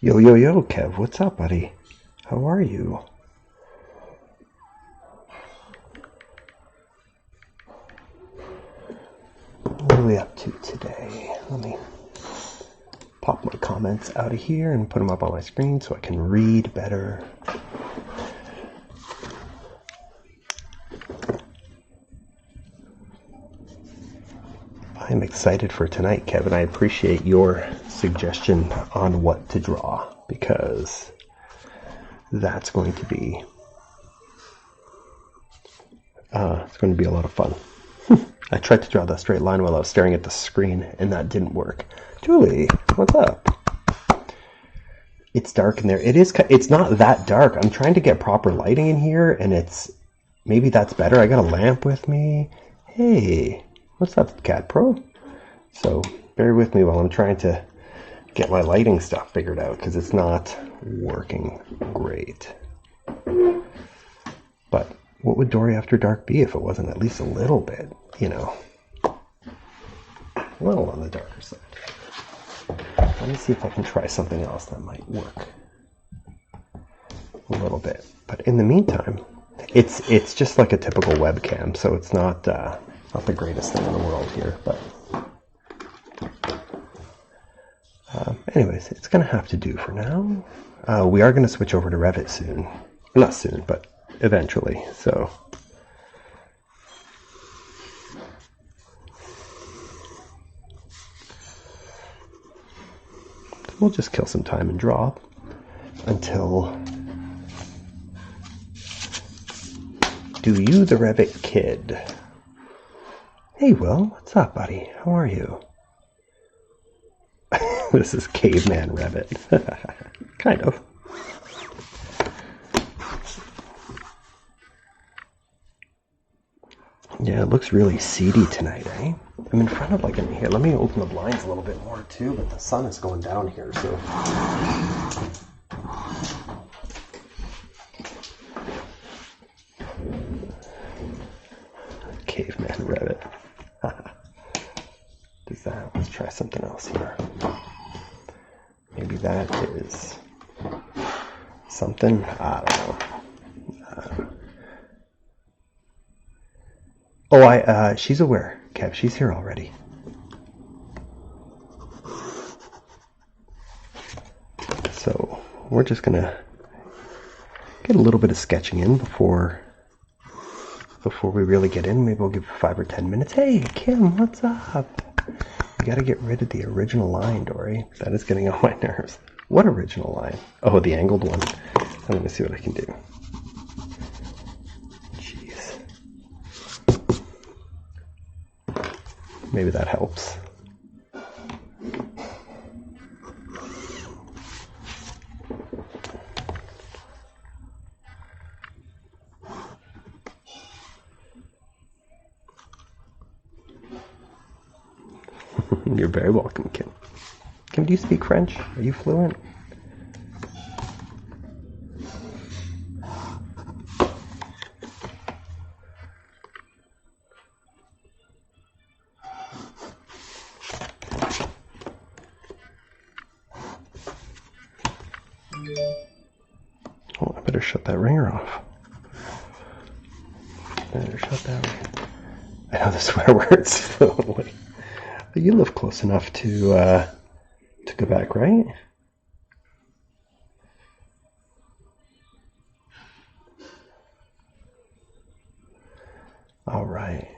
Yo, yo, yo, Kev, what's up, buddy? How are you? What are we up to today? Let me pop my comments out of here and put them up on my screen so I can read better. I'm excited for tonight, Kevin. I appreciate your suggestion on what to draw because that's going to be it's going to be a lot of fun. I tried to draw that straight line while I was staring at the screen, and that didn't work. Julie, what's up? It's dark in there. It's not that dark. I'm trying to get proper lighting in here, and maybe that's better. I got a lamp with me. Hey. What's up, Cat Pro? So bear with me while I'm trying to get my lighting stuff figured out because it's not working great. But what would Dory After Dark be if it wasn't at least a little bit, a little on the darker side? Let me see if I can try something else that might work a little bit. But in the meantime, it's just like a typical webcam, so it's not the greatest thing in the world here, but anyways, it's going to have to do for now. We are going to switch over to Revit soon. Not soon, but eventually, so we'll just kill some time and draw until Do You the Revit Kid. Hey, Will, what's up, buddy? How are you? This is Caveman Revit. Kind of. Yeah, it looks really seedy tonight, eh? I'm in front of here. Let me open the blinds a little bit more, too, but the sun is going down here, so... Caveman Revit. Let's try something else here. Maybe that is something. I don't know. She's aware, Kev. She's here already. So we're just gonna get a little bit of sketching in before we really get in. Maybe we'll give 5 or 10 minutes. Hey, Kim, what's up? You gotta get rid of the original line, Dory. That is getting on my nerves. What original line? Oh, the angled one. I'm gonna see what I can do. Jeez. Maybe that helps. You're very welcome, Kim. Kim, do you speak French? Are you fluent? Oh, I better shut that ringer off. Better shut that ringer. I know the swear words fluently. But you live close enough to Quebec, right? All right.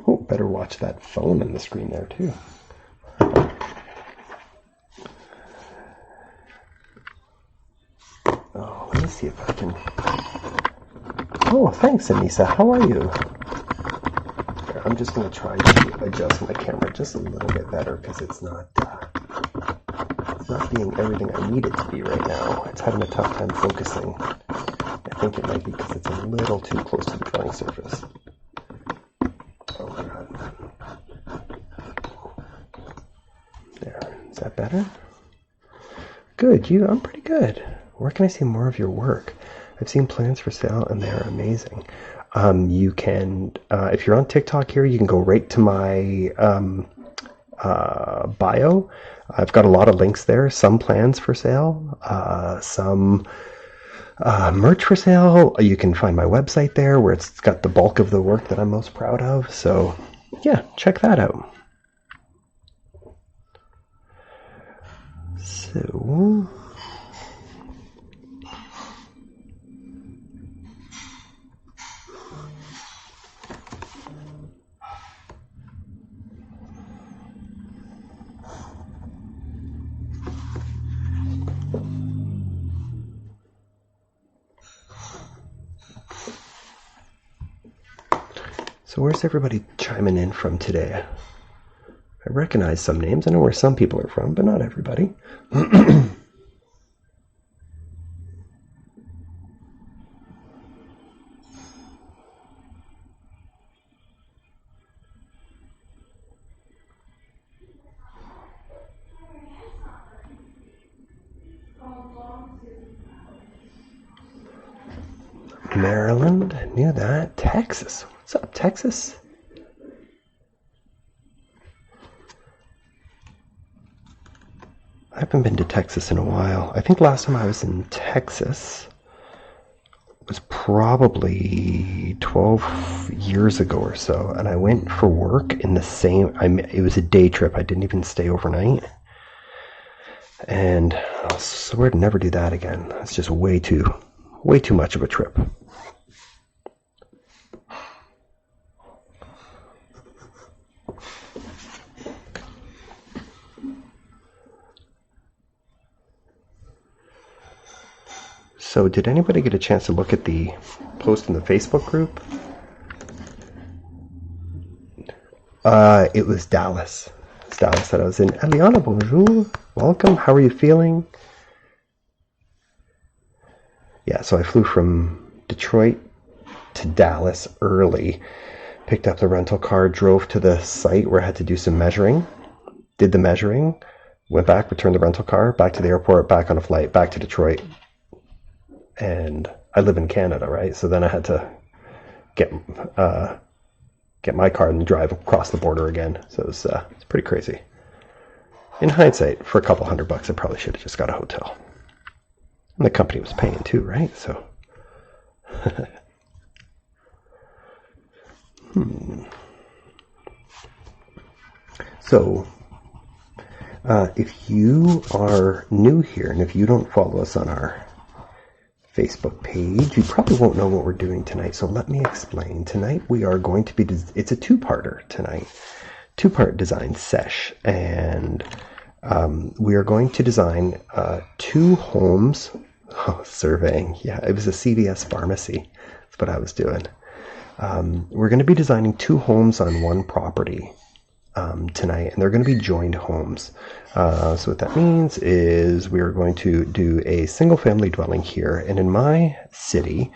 Oh, better watch that phone on the screen there too. Oh, let me see if I can. Oh, thanks, Anissa. How are you? I'm just going to try to adjust my camera just a little bit better because it's not being everything I need it to be right now. It's having a tough time focusing. I think it might be because it's a little too close to the drawing surface. Oh my god. There. Is that better? Good. I'm pretty good. Where can I see more of your work? I've seen plans for sale and they're amazing. You can, if you're on TikTok here, you can go right to my bio. I've got a lot of links there, some plans for sale, some merch for sale. You can find my website there where it's got the bulk of the work that I'm most proud of. So yeah, check that out. So where's everybody chiming in from today? I recognize some names. I know where some people are from, but not everybody. Maryland, knew that. Texas, what's up, Texas? I haven't been to Texas in a while. I think last time I was in Texas was probably 12 years ago or so, and I went for work in the same, it was a day trip. I didn't even stay overnight. And I swear to never do that again. It's just way too much of a trip. So did anybody get a chance to look at the post in the Facebook group? It was Dallas. It's Dallas that I was in. Eliana, bonjour. Welcome. How are you feeling? Yeah, so I flew from Detroit to Dallas early, picked up the rental car, drove to the site where I had to do some measuring, did the measuring, went back, returned the rental car, back to the airport, back on a flight, back to Detroit. And I live in Canada, right? So then I had to get my car and drive across the border again. So it's pretty crazy. In hindsight, for a couple $100, I probably should have just got a hotel. And the company was paying too, right? So, So, if you are new here and if you don't follow us on our Facebook page, you probably won't know what we're doing tonight, so let me explain. Tonight we are going to be, it's a two-parter tonight, two-part design sesh, and we are going to design 2 homes. Surveying, yeah, it was a CVS pharmacy. That's what I was doing. We're going to be designing 2 homes on one property tonight, and they're going to be joined homes. So what that means is we are going to do a single family dwelling here, and in my city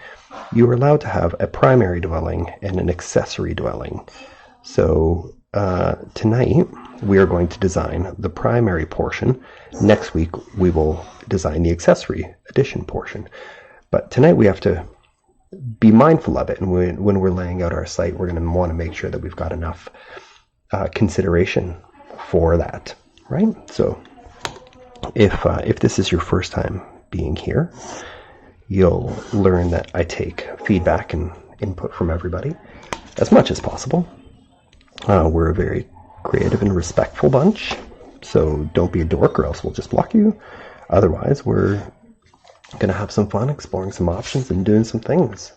you are allowed to have a primary dwelling and an accessory dwelling. So tonight we are going to design the primary portion. Next week we will design the accessory addition portion, but tonight we have to be mindful of it, and when we're laying out our site, we're going to want to make sure that we've got enough consideration for that, right? So if this is your first time being here, you'll learn that I take feedback and input from everybody as much as possible. We're a very creative and respectful bunch, so don't be a dork or else we'll just block you. Otherwise, we're going to have some fun exploring some options and doing some things.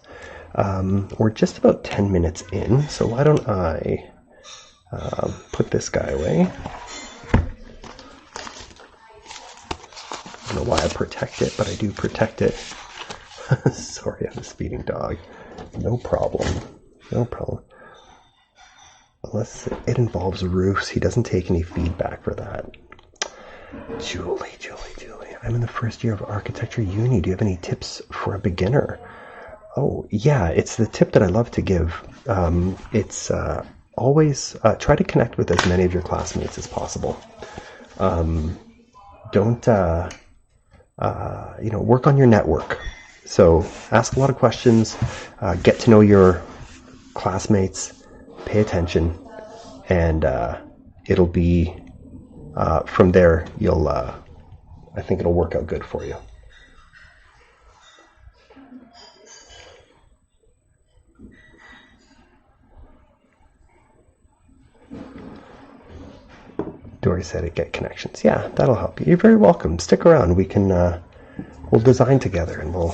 We're just about 10 minutes in, so why don't I put this guy away. I don't know why I protect it, but I do protect it. Sorry, I'm a speeding dog. No problem. No problem. Unless it involves roofs, he doesn't take any feedback for that. Julie. I'm in the first year of architecture uni. Do you have any tips for a beginner? Oh, yeah, it's the tip that I love to give. It's always try to connect with as many of your classmates as possible. Don't work on your network. So ask a lot of questions, get to know your classmates, pay attention, and it'll be, from there, you'll, I think it'll work out good for you. Dory said it get connections. Yeah, that'll help you. You're very welcome. Stick around. We can, we'll design together and we'll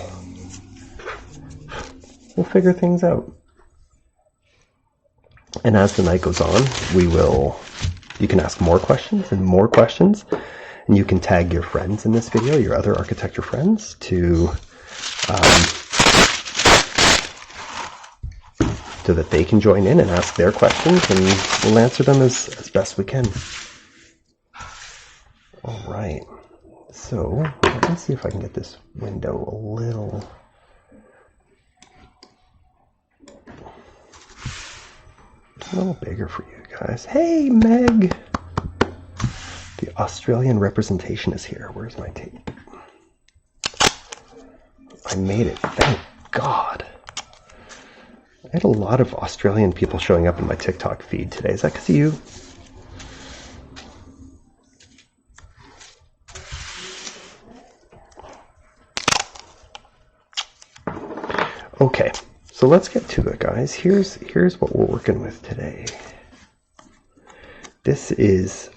figure things out. And as the night goes on, you can ask more questions, and you can tag your friends in this video, your other architecture friends, to so that they can join in and ask their questions, and we'll answer them as best we can. All right, so let me see if I can get this window a little bigger for you guys. Hey, Meg! The Australian representation is here. Where's my tape? I made it. Thank God. I had a lot of Australian people showing up in my TikTok feed today. Is that because of you? Okay, so let's get to it, guys. Here's what we're working with today. This is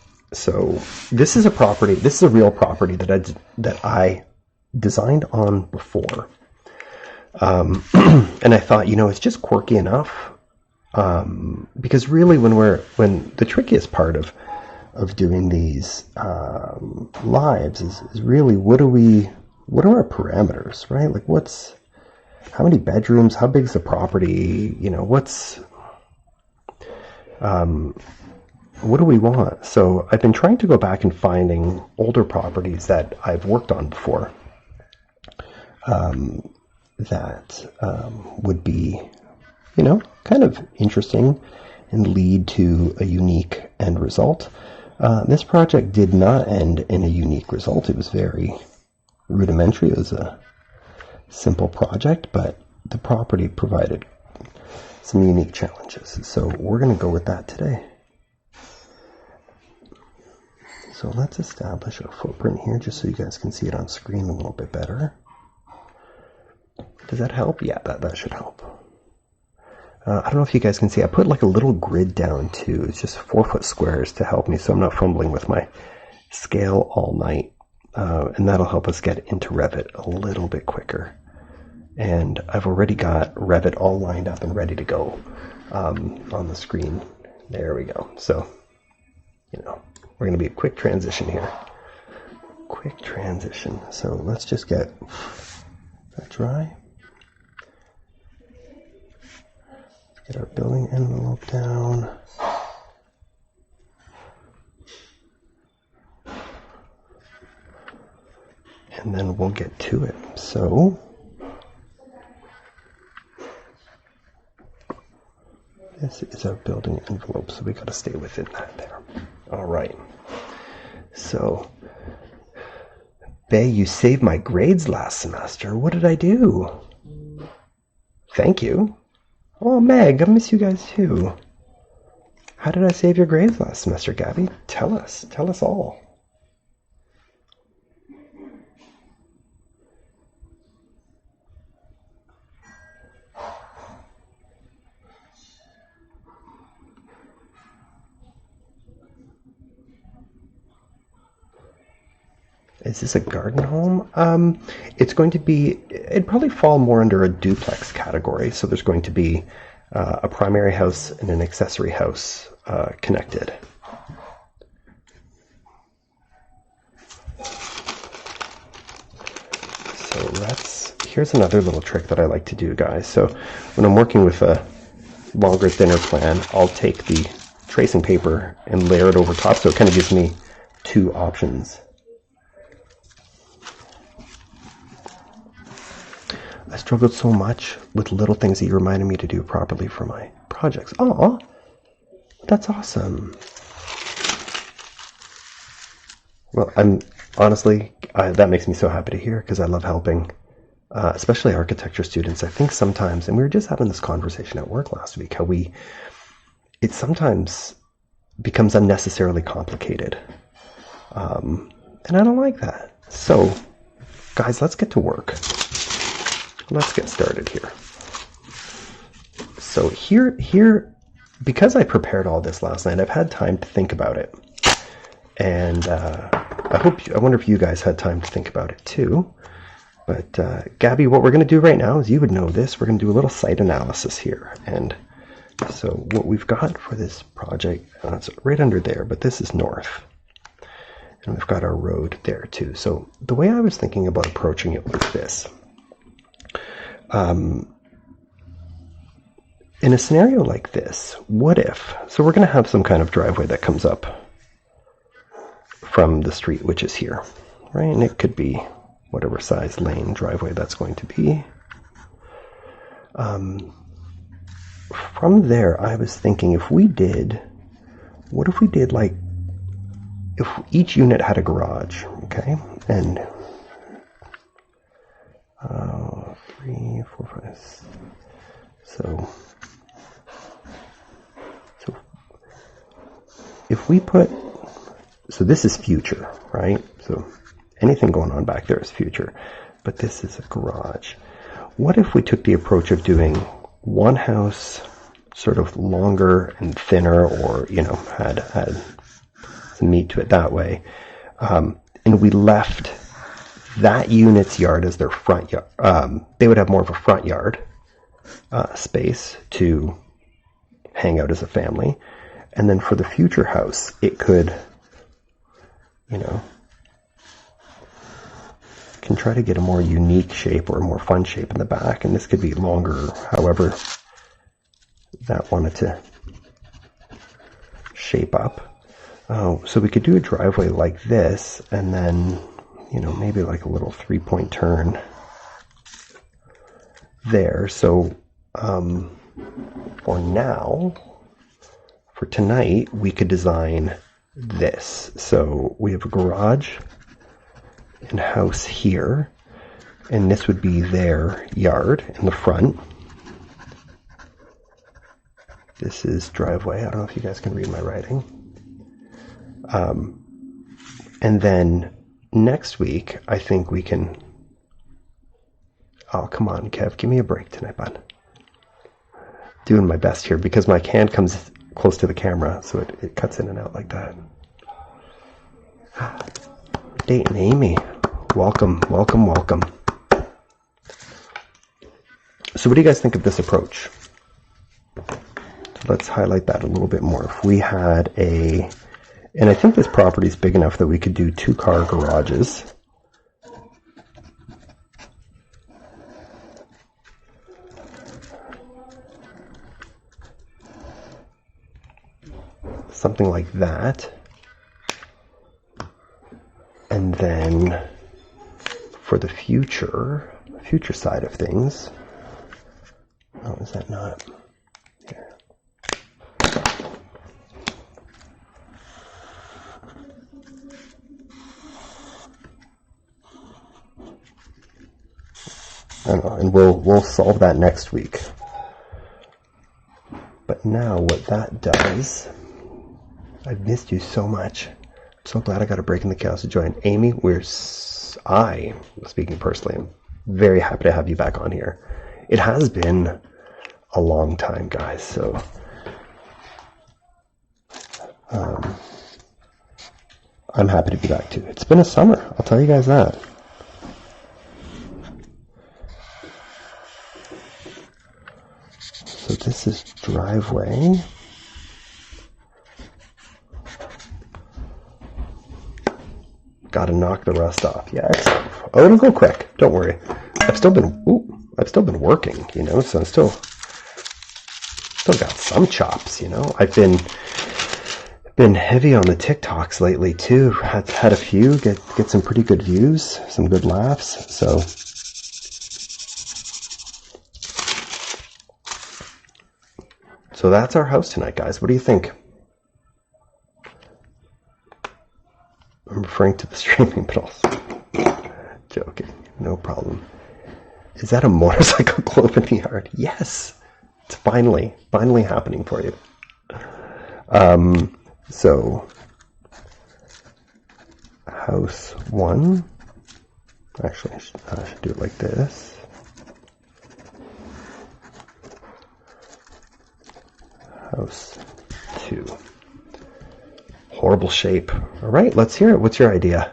a property. This is a real property that I designed on before, and I thought, it's just quirky enough, because really, when the trickiest part of doing these lives is really what are our parameters, right? Like how many bedrooms, how big is the property, what do we want? So I've been trying to go back and finding older properties that I've worked on before, that would be, kind of interesting and lead to a unique end result. This project did not end in a unique result. It was very rudimentary. It was a simple project, but the property provided some unique challenges. So we're going to go with that today. So let's establish our footprint here just so you guys can see it on screen a little bit better. Does that help? Yeah, that should help. I don't know if you guys can see, I put like a little grid down too. It's just 4-foot squares to help me so I'm not fumbling with my scale all night. And that'll help us get into Revit a little bit quicker. And I've already got Revit all lined up and ready to go on the screen. There we go. So, we're going to be a quick transition here. Quick transition. So let's just get that dry. Let's get our building envelope down. And then we'll get to it. So this is our building envelope, so we got to stay within that there. All right. So, Bay, you saved my grades last semester. What did I do? Thank you. Oh, Meg, I miss you guys too. How did I save your grades last semester, Gabby? Tell us all. Is this a garden home? It's going to be, it'd probably fall more under a duplex category. So there's going to be a primary house and an accessory house connected. So here's another little trick that I like to do, guys. So when I'm working with a longer, thinner plan, I'll take the tracing paper and layer it over top. So it kind of gives me two options. I struggled so much with little things that you reminded me to do properly for my projects. Aw, that's awesome. Well, honestly, that makes me so happy to hear, because I love helping, especially architecture students. I think sometimes, and we were just having this conversation at work last week, how it's sometimes becomes unnecessarily complicated. And I don't like that. So, guys, let's get to work. Let's get started here. So here, because I prepared all this last night, I've had time to think about it. And I wonder if you guys had time to think about it too. But Gabby, what we're going to do right now is, you would know this, we're going to do a little site analysis here. And so what we've got for this project, it's right under there, but this is north. And we've got our road there too. So the way I was thinking about approaching it was this. In a scenario like this, what if, so we're going to have some kind of driveway that comes up from the street, which is here, right? And it could be whatever size lane driveway that's going to be. From there, I was thinking, what if we did like, if each unit had a garage, okay? And 3, 4, 5, so if we put, so this is future, right? So anything going on back there is future, but this is a garage. What if we took the approach of doing one house sort of longer and thinner, or, you know, had some meat to it that way, and we left that unit's yard as their front yard. They would have more of a front yard space to hang out as a family. And then for the future house, it could, you know, can try to get a more unique shape or a more fun shape in the back. And this could be longer, however that wanted to shape up. So we could do a driveway like this, and then, you know, maybe like a little 3-point turn there. So for now, for tonight, we could design this. So we have a garage and house here, and this would be their yard in the front. This is driveway. I don't know if you guys can read my writing. And then next week, I think we can, oh, come on, Kev, give me a break tonight, bud. Doing my best here because my hand comes close to the camera, so it cuts in and out like that. Dayton Amy, welcome, welcome, welcome. So what do you guys think of this approach? Let's highlight that a little bit more. If we had and I think this property is big enough that we could do 2-car garages. Something like that. And then for the future side of things, oh, is that not here? I don't know, and we'll solve that next week. But now what that does, I've missed you so much. I'm so glad I got a break in the chaos to join. Amy, I, speaking personally, am very happy to have you back on here. It has been a long time, guys, so I'm happy to be back too. It's been a summer, I'll tell you guys that. So this is driveway. Gotta knock the rust off. Yeah, excellent. Oh, it'll go quick. Don't worry. I've still been working, you know, so I'm still got some chops, you know. I've been heavy on the TikToks lately too. Had a few get some pretty good views, some good laughs. So that's our house tonight, guys. What do you think? I'm referring to the streaming, but also joking. No problem. Is that a motorcycle globe in the yard? Yes. It's finally happening for you. So house 1, actually I should do it like this. House 2. Horrible shape. All right, let's hear it. What's your idea?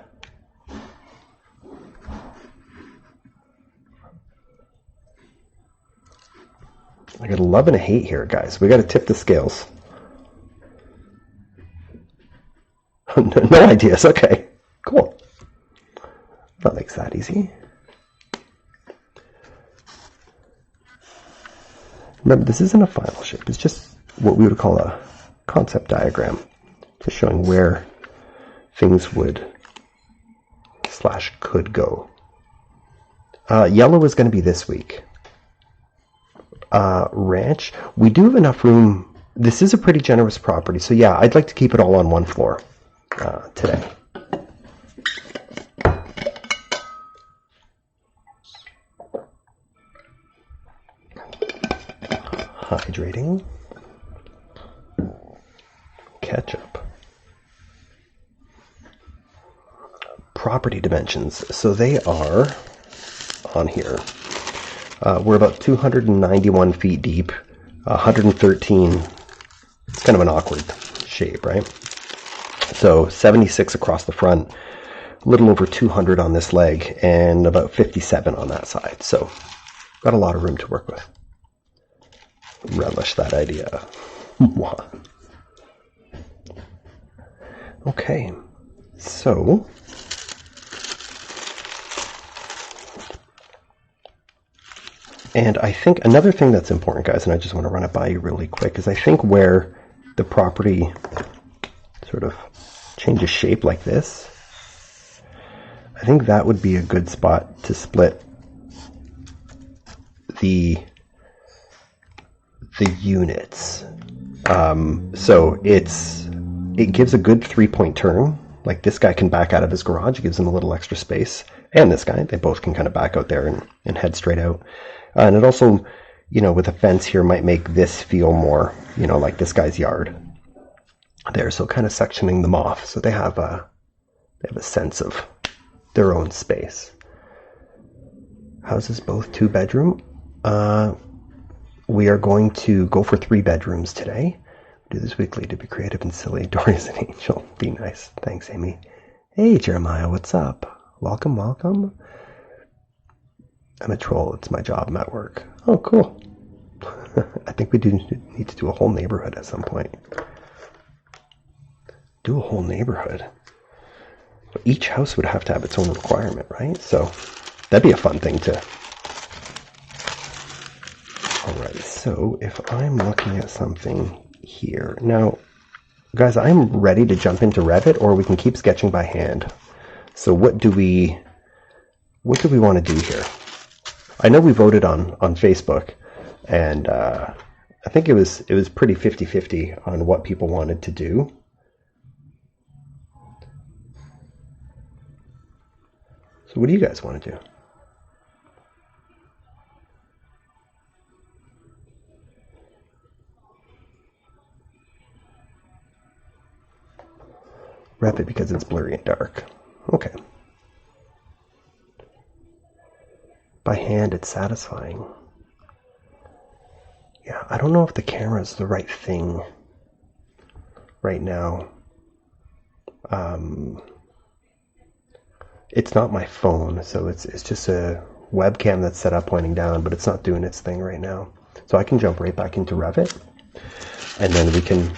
I got a love and a hate here, guys. We got to tip the scales. No ideas. Okay, cool. That makes that easy. Remember, this isn't a final shape. It's just what we would call a concept diagram, just showing where things would / could go. Yellow is going to be this week. Ranch, we do have enough room. This is a pretty generous property, so yeah, I'd like to keep it all on one floor today. Hydrating. Ketchup. Property dimensions. So they are on here. We're about 291 feet deep, 113. It's kind of an awkward shape, right? So 76 across the front, a little over 200 on this leg, and about 57 on that side. So got a lot of room to work with. Relish that idea. Okay, so and I think another thing that's important, guys, and I just want to run it by you really quick, is I think where the property sort of changes shape like this, I think that would be a good spot to split the units. So it gives a good 3-point turn. Like this guy can back out of his garage, it gives him a little extra space, and this guy, they both can kind of back out there and head straight out. And it also, you know, with a fence here might make this feel more, you know, like this guy's yard there. So kind of sectioning them off, so they have a sense of their own space. Houses both 2-bedroom. We are going to go for 3 bedrooms today. Do this weekly to be creative and silly. Dory's an angel. Be nice. Thanks, Amy. Hey, Jeremiah, what's up? Welcome, welcome. I'm a troll. It's my job. I'm at work. Oh, cool. I think we do need to do a whole neighborhood at some point. Do a whole neighborhood. Each house would have to have its own requirement, right? So that'd be a fun thing to... Alright, so if I'm looking at something here... Now, guys, I'm ready to jump into Revit, or we can keep sketching by hand. So what do we want to do here? I know we voted on Facebook, and I think it was pretty 50-50 on what people wanted to do. So what do you guys want to do? Wrap it because it's blurry and dark. Okay. By hand, it's satisfying. Yeah, I don't know if the camera is the right thing right now. It's not my phone, so it's just a webcam that's set up pointing down, but it's not doing its thing right now. So I can jump right back into Revit, and then we can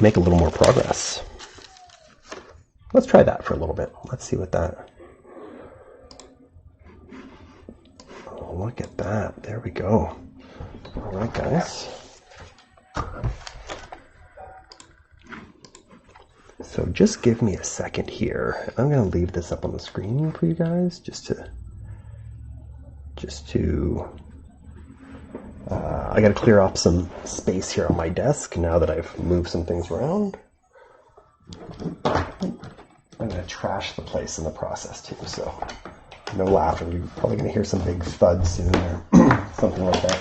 make a little more progress. Let's try that for a little bit. Let's see what that... Oh, look at that. There we go. All right, guys. So just give me a second here. I'm going to leave this up on the screen for you guys just to I got to clear up some space here on my desk now that I've moved some things around. I'm going to trash the place in the process too, so no laughing. You're probably going to hear some big thuds soon or something like that.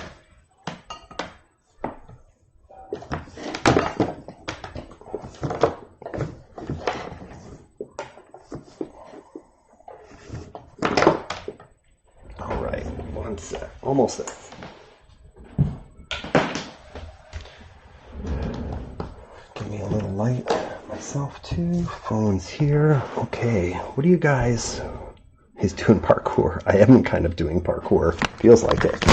set. Almost there. Give me a little light myself too. Phone's here. Okay, what do you guys... He's doing parkour. I am kind of doing parkour. Feels like it.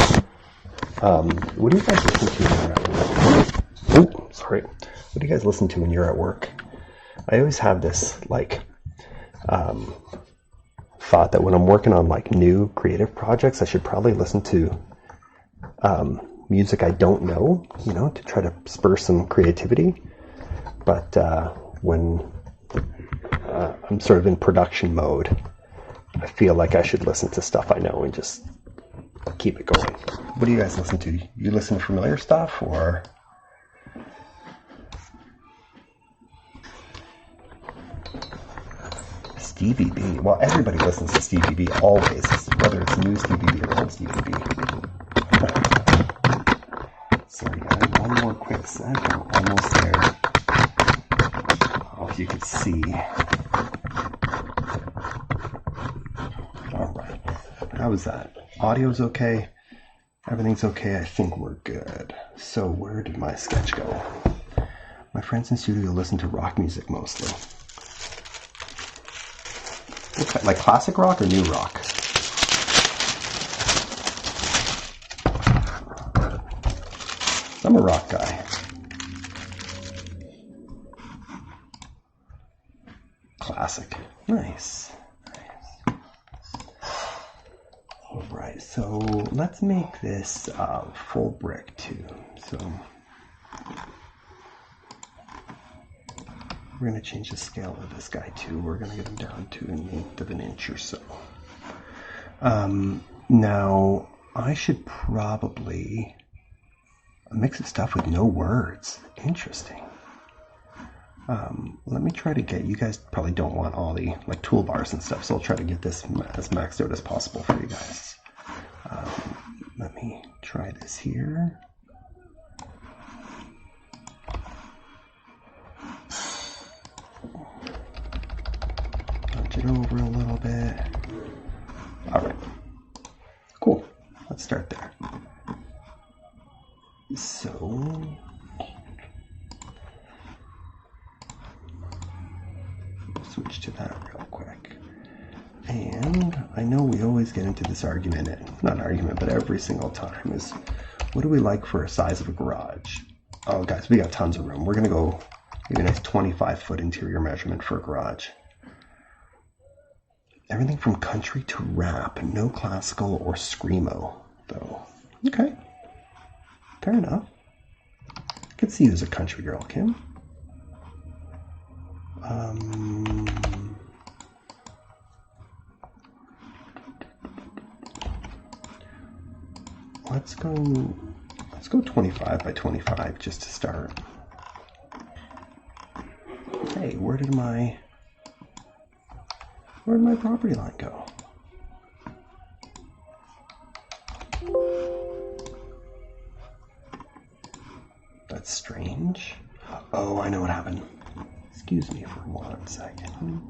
What do you guys listen to when you're at work? Oh, sorry. What do you guys listen to when you're at work? I always have this, like, thought that when I'm working on, like, new creative projects, I should probably listen to music I don't know, you know, to try to spur some creativity. But when I'm sort of in production mode, I feel like I should listen to stuff I know and just keep it going. What do you guys listen to? You listen to familiar stuff, or... Stevie B. Well, everybody listens to Stevie B always, whether it's new Stevie B or old Stevie B. Sorry guys, one more quick sec. I'm almost there. Oh, if you could see. Alright. How was that? Audio's okay. Everything's okay. I think we're good. So where did my sketch go? My friends in studio listen to rock music mostly. Okay, like classic rock or new rock? I'm a rock guy. Classic. Nice. Alright, so let's make this full brick too. So we're going to change the scale of this guy too. We're going to get him down to 1/8 of an inch or so. Now, I should probably mix of stuff with no words. Interesting. Let me try to get, you guys probably don't want all the like toolbars and stuff, so I'll try to get this as maxed out as possible for you guys. Let me try this here. Punch it over a little bit. All right, cool. Let's start there. So switch to that real quick. And I know we always get into this argument, not argument, but every single time is, what do we like for a size of a garage? Oh guys, we got tons of room. We're gonna go maybe a nice 25-foot interior measurement for a garage. Everything from country to rap, no classical or screamo though. Okay, fair enough. I could see you as a country girl, Kim. Let's go 25 by 25 just to start. Hey, where did my property line go? That's strange. Oh, I know what happened. Excuse me for 1 second.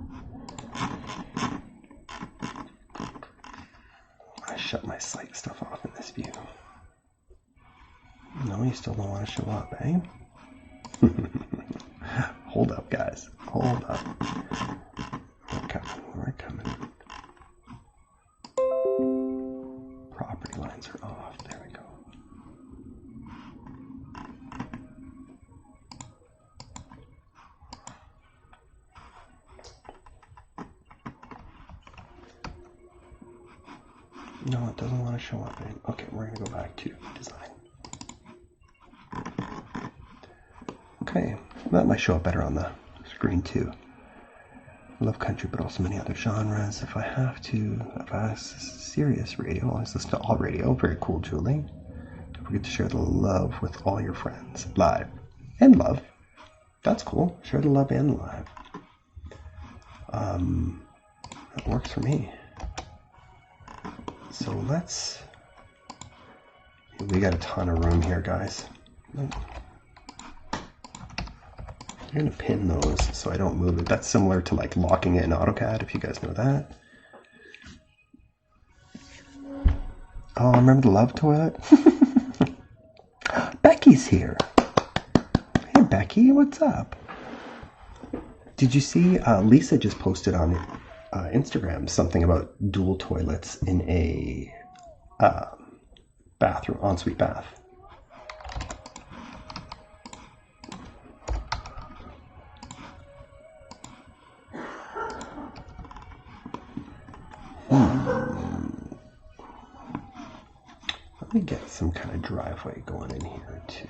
I shut my site stuff off in this view. No, you still don't want to show up, eh? Hold up, guys. Hold up. We're coming. Property lines are off. There we go. No, it doesn't want to show up. Okay, we're going to go back to design. Okay, that might show up better on the screen too. I love country, but also many other genres. If I have serious radio, I listen to all radio. Very cool, Julie. Don't forget to share the love with all your friends. Live. And love. That's cool. Share the love and live. That works for me. So we got a ton of room here, guys. I'm going to pin those so I don't move it. That's similar to like locking it in AutoCAD, if you guys know that. Oh, remember the love toilet? Becky's here. Hey, Becky, what's up? Did you see Lisa just posted on Instagram something about dual toilets in a bathroom, ensuite bath? Let me get some kind of driveway going in here too.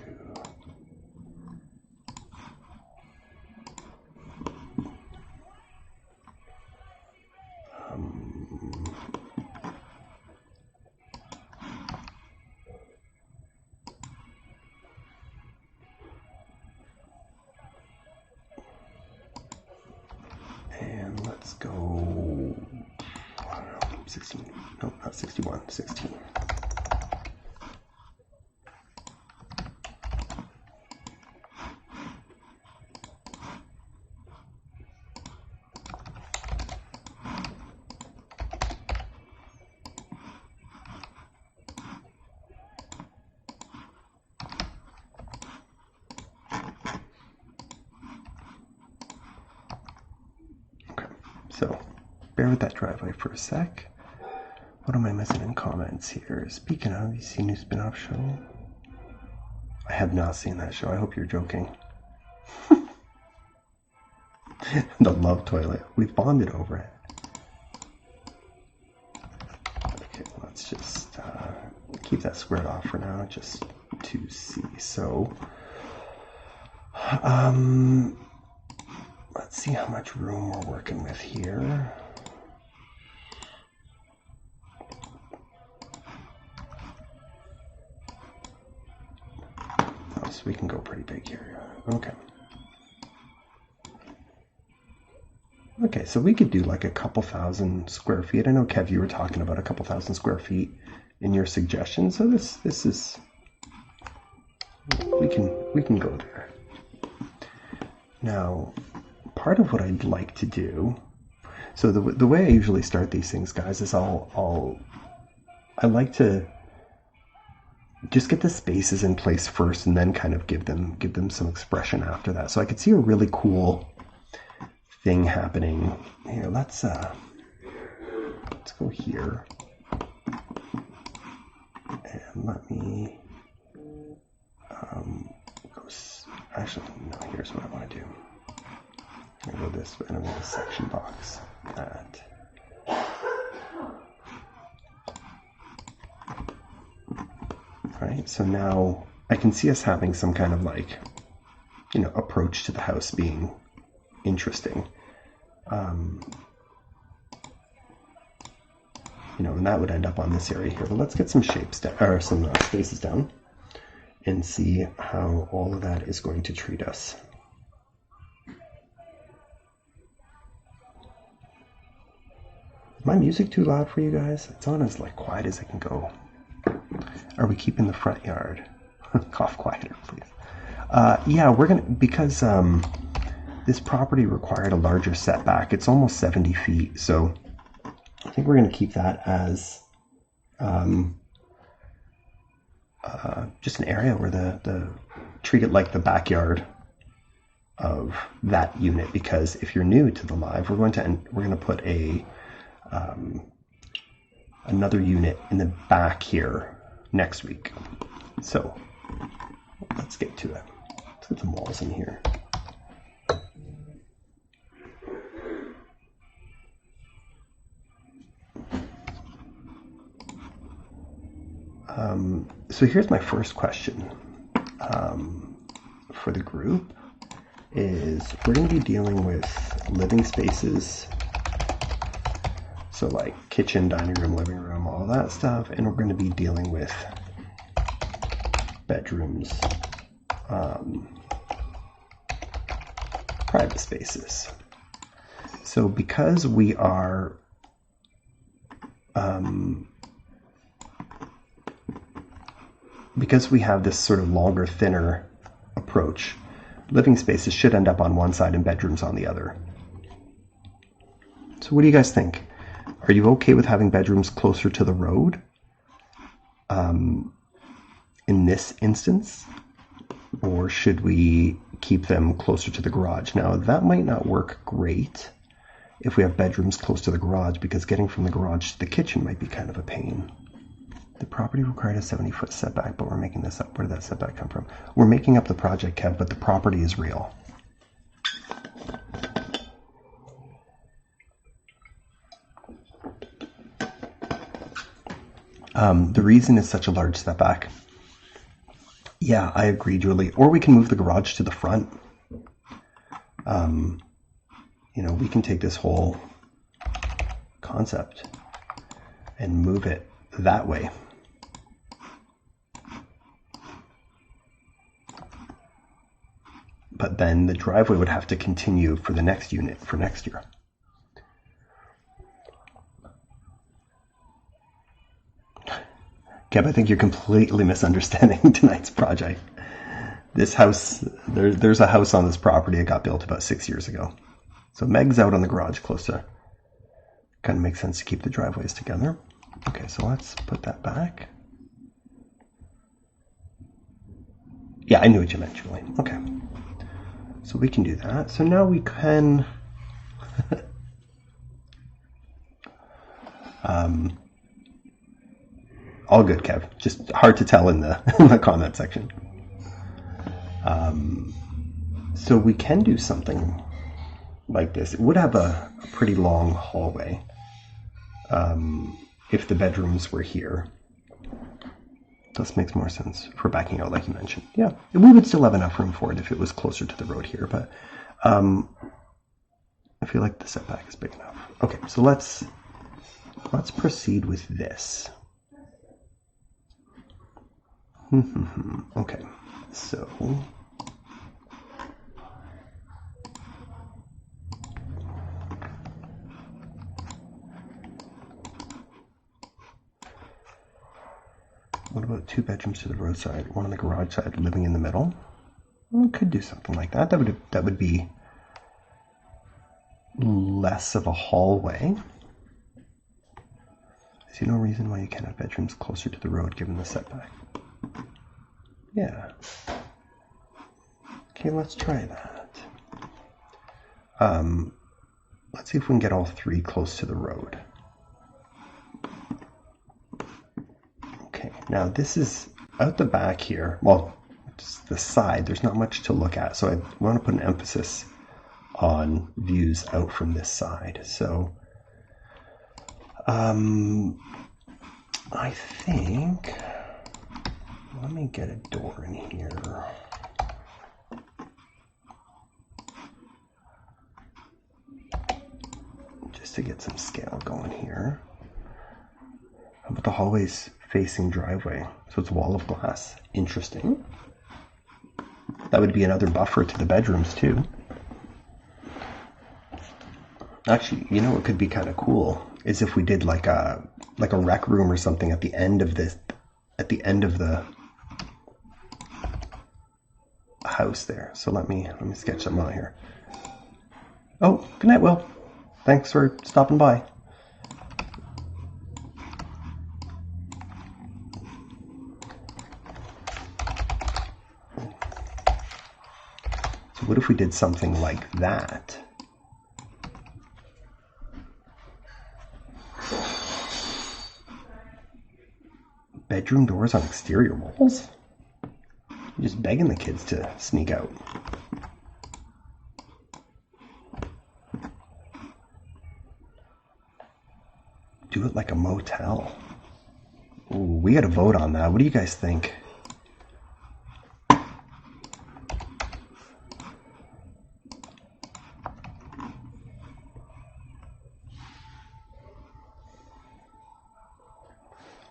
And let's go, I don't know, 16, no, not 61, 16. So, bear with that driveway for a sec. What am I missing in comments here? Speaking of, you see new spin-off show? I have not seen that show. I hope you're joking. The love toilet. We've bonded over it. Okay, let's just keep that squared off for now, just to see. So, let's see how much room we're working with here. Oh, so we can go pretty big here. Okay. Okay, so we could do like a couple thousand square feet. I know, Kev, you were talking about a couple thousand square feet in your suggestion. So this is, we can go there. Now, part of what I'd like to do, so the way I usually start these things, guys, is I like to just get the spaces in place first, and then kind of give them some expression after that. So I could see a really cool thing happening here. Let's go here, and let me go. Actually, no. Here's what I want to do. I'm going to go this way, and I'm going to section box that. Right, so now I can see us having some kind of like, approach to the house being interesting. And that would end up on this area here. But let's get some shapes down, or some spaces down, and see how all of that is going to treat us. Is my music too loud for you guys? It's on as like quiet as it can go. Are we keeping the front yard? Cough quieter, please. Yeah, we're gonna, because this property required a larger setback. It's almost 70 feet, so I think we're gonna keep that as just an area where the treat it like the backyard of that unit. Because if you're new to the live, we're going to put a another unit in the back here next week. So let's get to it. Let's get some walls in here. So here's my first question for the group is we're going to be dealing with living spaces. So like kitchen, dining room, living room, all that stuff. And we're going to be dealing with bedrooms, private spaces. So because we are because we have this sort of longer, thinner approach, living spaces should end up on one side and bedrooms on the other. So what do you guys think? Are you okay with having bedrooms closer to the road? in this instance, or should we keep them closer to the garage? Now, that might not work great if we have bedrooms close to the garage, because getting from the garage to the kitchen might be kind of a pain. The property required a 70-foot setback, but we're making this up. Where did that setback come from? We're making up the project, Kev, but the property is real. The reason it's such a large setback, yeah, I agree, Julie. Or we can move the garage to the front. You know, we can take this whole concept and move it that way. But then the driveway would have to continue for the next unit for next year. Kev, I think you're completely misunderstanding tonight's project. This house, there's a house on this property that got built about 6 years ago. So Meg's out on the garage closer. Kind of makes sense to keep the driveways together. Okay, so let's put that back. Yeah, I knew what you meant, Julie. Okay. So we can do that. So now we can... all good, Kev. Just hard to tell in the, in the comment section. So we can do something like this. It would have a pretty long hallway if the bedrooms were here. This makes more sense for backing out, like you mentioned. Yeah, we would still have enough room for it if it was closer to the road here, but I feel like the setback is big enough. Okay, so let's proceed with this. Okay, so what about 2 bedrooms to the roadside, 1 on the garage side, living in the middle? We could do something like that. That would be less of a hallway. I see no reason why you can't have bedrooms closer to the road given the setback. Yeah. Okay, let's try that. Let's see if we can get all 3 close to the road. Okay, now this is out the back here. Well, it's the side. There's not much to look at, so I want to put an emphasis on views out from this side. So I think, let me get a door in here. Just to get some scale going here. How about the hallways facing driveway? So it's a wall of glass. Interesting. That would be another buffer to the bedrooms too. Actually, you know what could be kind of cool is if we did like a rec room or something at the end of this, at the end of the house there. So let me sketch something out here. Oh, good night, Will. Thanks for stopping by. So what if we did something like that? Bedroom doors on exterior walls? You're just begging the kids to sneak out. Do it like a motel. Ooh, we gotta vote on that. What do you guys think?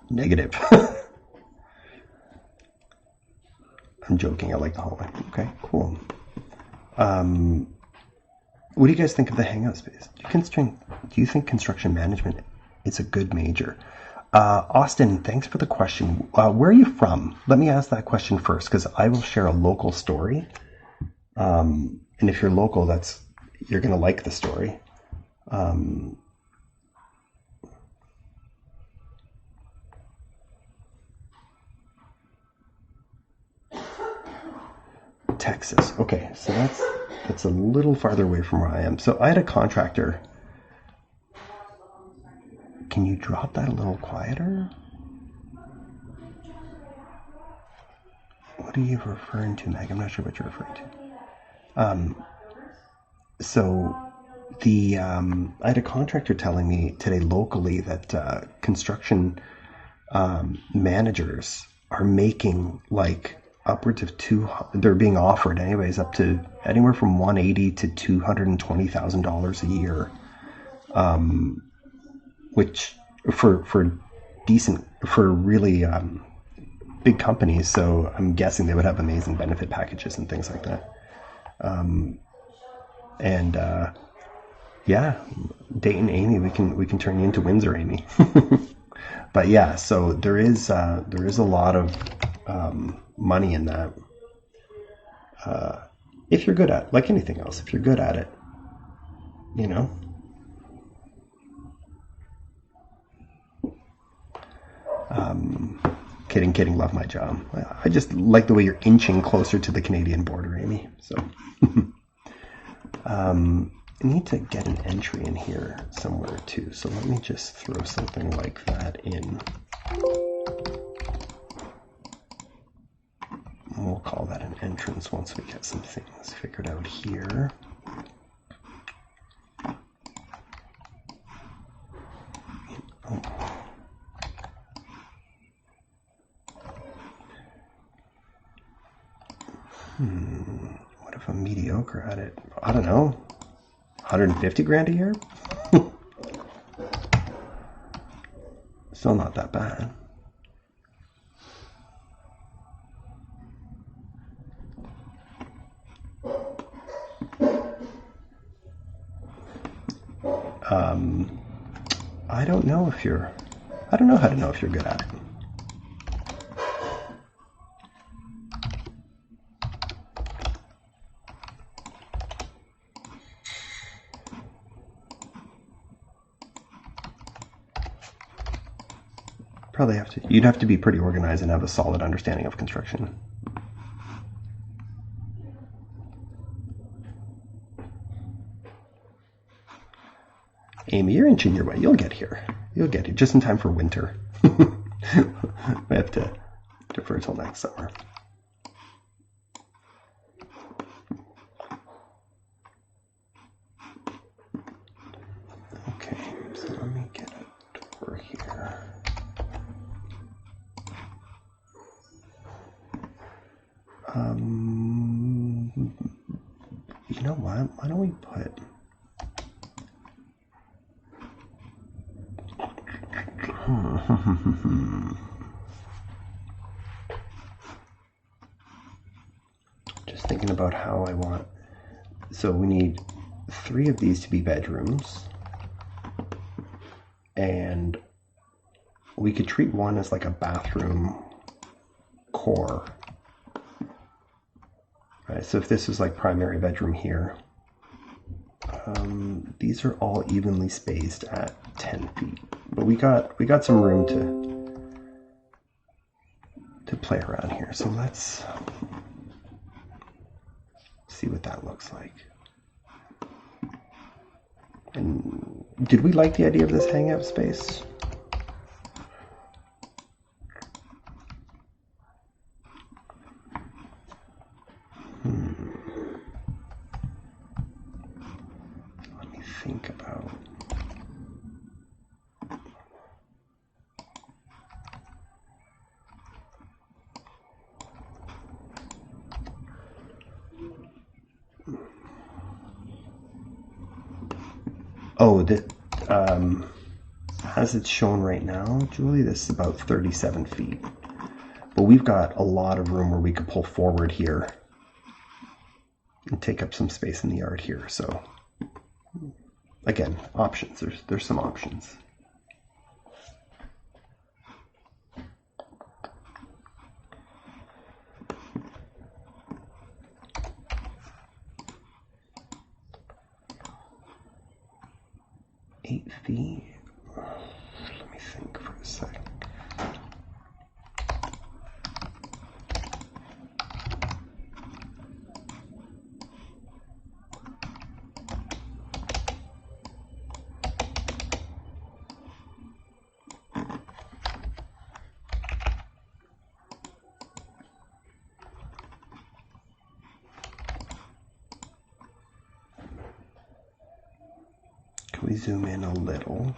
Negative. I'm joking. I like the hallway. Okay, cool. What do you guys think of the hangout space? Do you think construction management is a good major? Austin, thanks for the question. Where are you from? Let me ask that question first, because I will share a local story. And if you're local, you're going to like the story. Texas. Okay, so that's a little farther away from where I am. So I had a contractor. Can you drop that a little quieter? What are you referring to, Meg? I'm not sure what you're referring to. So I had a contractor telling me today locally that construction managers are making like upwards of they're being offered anyways up to anywhere from $180,000 to $220,000 a year, which for really big companies. So I'm guessing they would have amazing benefit packages and things like that. Yeah, Dayton Amy, we can turn you into Windsor Amy. But yeah, so there is a lot of money in that. If you're good at, like anything else, if you're good at it, you know. Kidding, love my job. I just like the way you're inching closer to the Canadian border, Amy. So I need to get an entry in here somewhere too. So let me just throw something like that in. We'll call that an entrance once we get some things figured out here. Oh. What if I'm mediocre at it? I don't know. 150 grand a year? Still not that bad. I don't know how to know if you're good at it. You'd have to be pretty organized and have a solid understanding of construction. Amy, you're inching your way. You'll get here. Just in time for winter. We have to defer till next summer. Okay, so let me get a door here. You know what? Why don't we put... Just thinking about how I want... So we need 3 of these to be bedrooms. And we could treat one as like a bathroom core. Right, so if this is like primary bedroom here, these are all evenly spaced at 10 feet. But we got some room to play around here. So let's see what that looks like. And did we like the idea of this hangout space? Let me think about... Oh, as it's shown right now, Julie, this is about 37 feet. But we've got a lot of room where we could pull forward here and take up some space in the yard here. So again, options. There's some options. $8 feet. Let me think for a second. we zoom in a little,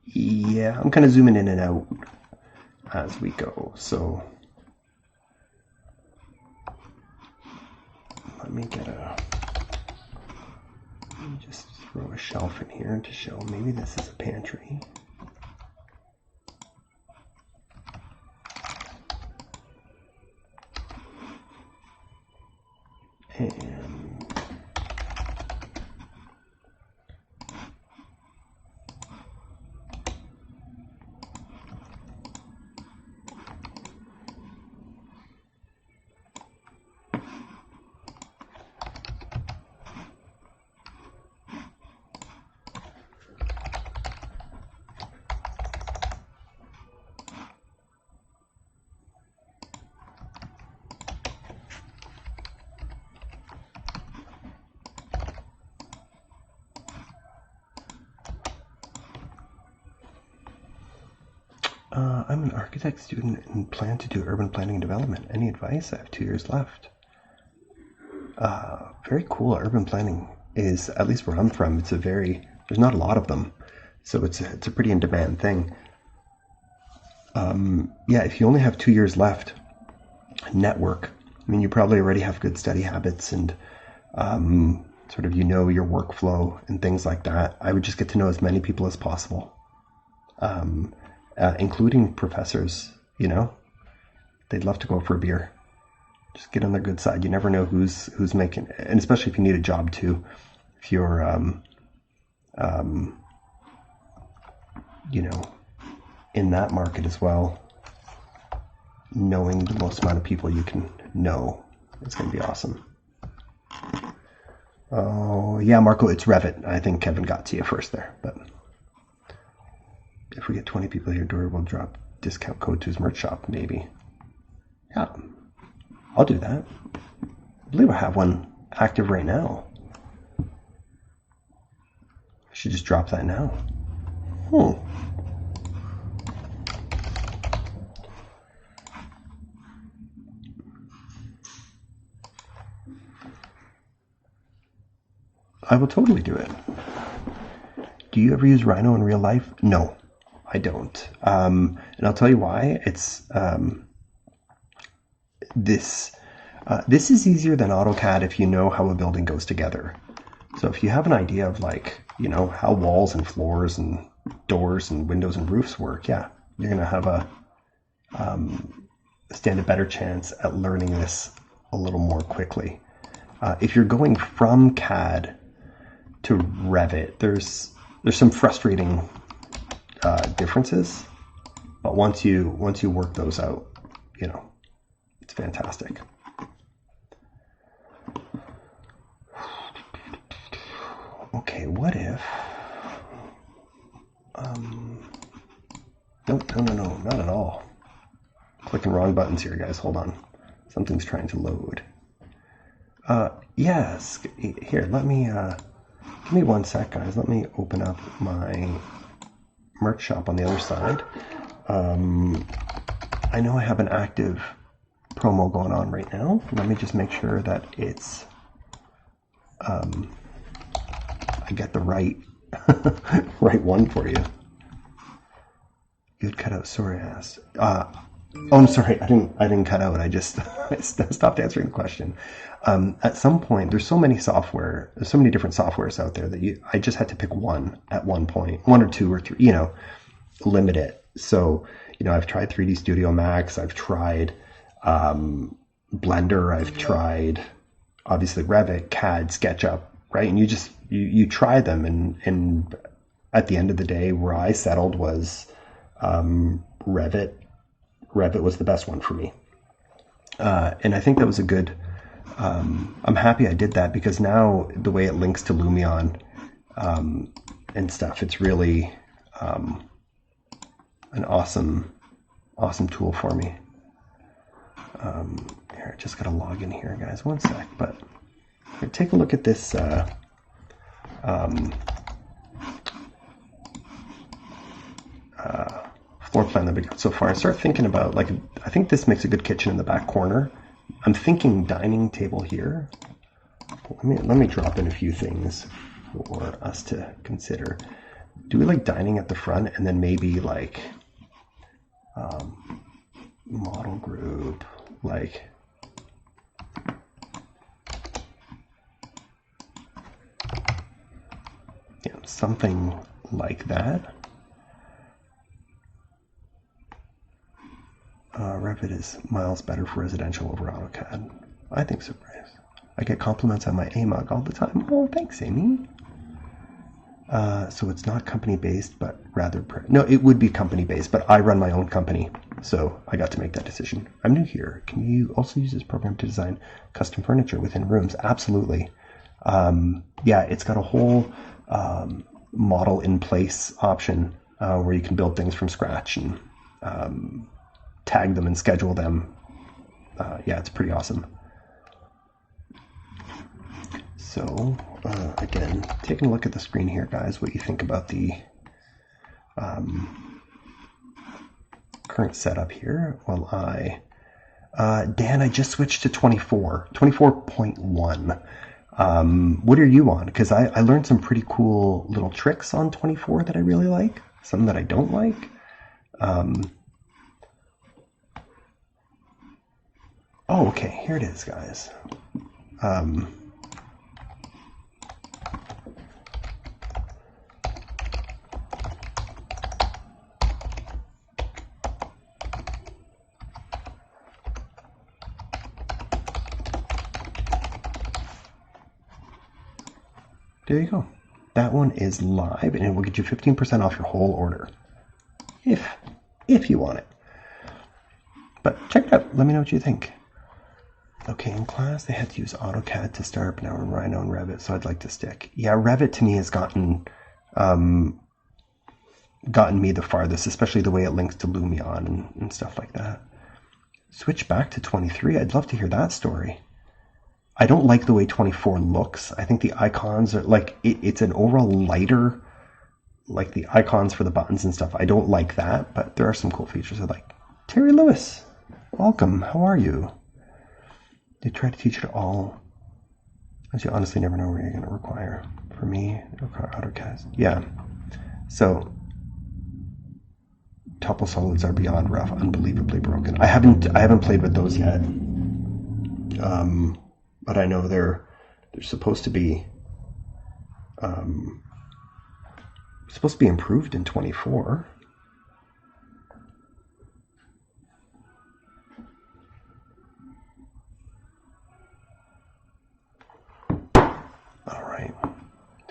yeah, I'm kind of zooming in and out as we go. So let me just throw a shelf in here to show maybe this is a pantry. And I'm an architect student and plan to do urban planning and development. Any advice? I have 2 years left. Very cool. Urban planning is, at least where I'm from, there's not a lot of them. So it's a pretty in-demand thing. Yeah, if you only have 2 years left, network. I mean, you probably already have good study habits and sort of your workflow and things like that. I would just get to know as many people as possible. Including professors, they'd love to go for a beer. Just get on their good side. You never know who's making, and especially if you need a job too. If you're, in that market as well, knowing the most amount of people you can know is going to be awesome. Oh yeah, Marco, it's Revit. I think Kevin got to you first there, but. If we get 20 people here, Dory will drop discount code to his merch shop, maybe. Yeah, I'll do that. I believe I have one active right now. I should just drop that now. I will totally do it. Do you ever use Rhino in real life? No. I don't. And I'll tell you why. It's this is easier than AutoCAD if you know how a building goes together. So if you have an idea of how walls and floors and doors and windows and roofs work, yeah, you're gonna have stand a better chance at learning this a little more quickly. If you're going from CAD to Revit, there's some frustrating differences, but once you work those out, it's fantastic. Okay, what if no, not at all. Clicking wrong buttons here, guys. Hold on, something's trying to load. Yes, here, let me give me 1 sec, guys. Let me open up my merch shop on the other side. I know I have an active promo going on right now. Let me just make sure that it's I get the right right one for you. You'd cut out. Sorry, I asked. Oh, I'm sorry. I didn't cut out. I just I stopped answering the question. At some point, there's so many different softwares out there that I just had to pick one at one point, 1 or 2 or 3, limit it. So, I've tried 3D Studio Max, I've tried Blender, I've tried obviously Revit, CAD, SketchUp, right? And you try them, and at the end of the day, where I settled was Revit. Revit was the best one for me, and I think that was a good. I'm happy I did that, because now the way it links to Lumion and stuff, it's really an awesome tool for me. Here, I just gotta log in here, guys. 1 sec. But here, take a look at this. Floor plan that we got so far. I start thinking about, I think this makes a good kitchen in the back corner. I'm thinking dining table here. Let me drop in a few things for us to consider. Do we like dining at the front and then maybe like model group, like something like that? Revit is miles better for residential over AutoCAD. I think so, Bryce. I get compliments on my AMUG all the time. Oh, thanks, Amy. So it's not company-based, but rather... No, it would be company-based, but I run my own company, so I got to make that decision. I'm new here. Can you also use this program to design custom furniture within rooms? Absolutely. Yeah, it's got a whole model in place option where you can build things from scratch and tag them and schedule them. Yeah, it's pretty awesome. So, again, taking a look at the screen here, guys, what you think about the current setup here. Well, Dan, I just switched to 24.1. What are you on? Because I learned some pretty cool little tricks on 24 that I really like, some that I don't like. Oh, okay, here it is, guys. There you go. That one is live, and it will get you 15% off your whole order, if you want it. But check it out. Let me know what you think. Okay, in class they had to use AutoCAD to start, but now we're in Rhino and Revit, so I'd like to stick. Yeah, Revit to me has gotten me the farthest, especially the way it links to Lumion and stuff like that. Switch back to 23. I'd love to hear that story. I don't like the way 24 looks. I think the icons are like, it's an overall lighter, like the icons for the buttons and stuff. I don't like that, but there are some cool features I like. Terry Lewis, welcome. How are you? They try to teach it all, as you honestly never know where you're going to require. For me, AutoCAD. Yeah. So, Topple solids are beyond rough, unbelievably broken. I haven't played with those yet. But I know they're supposed to be improved in 24. All right.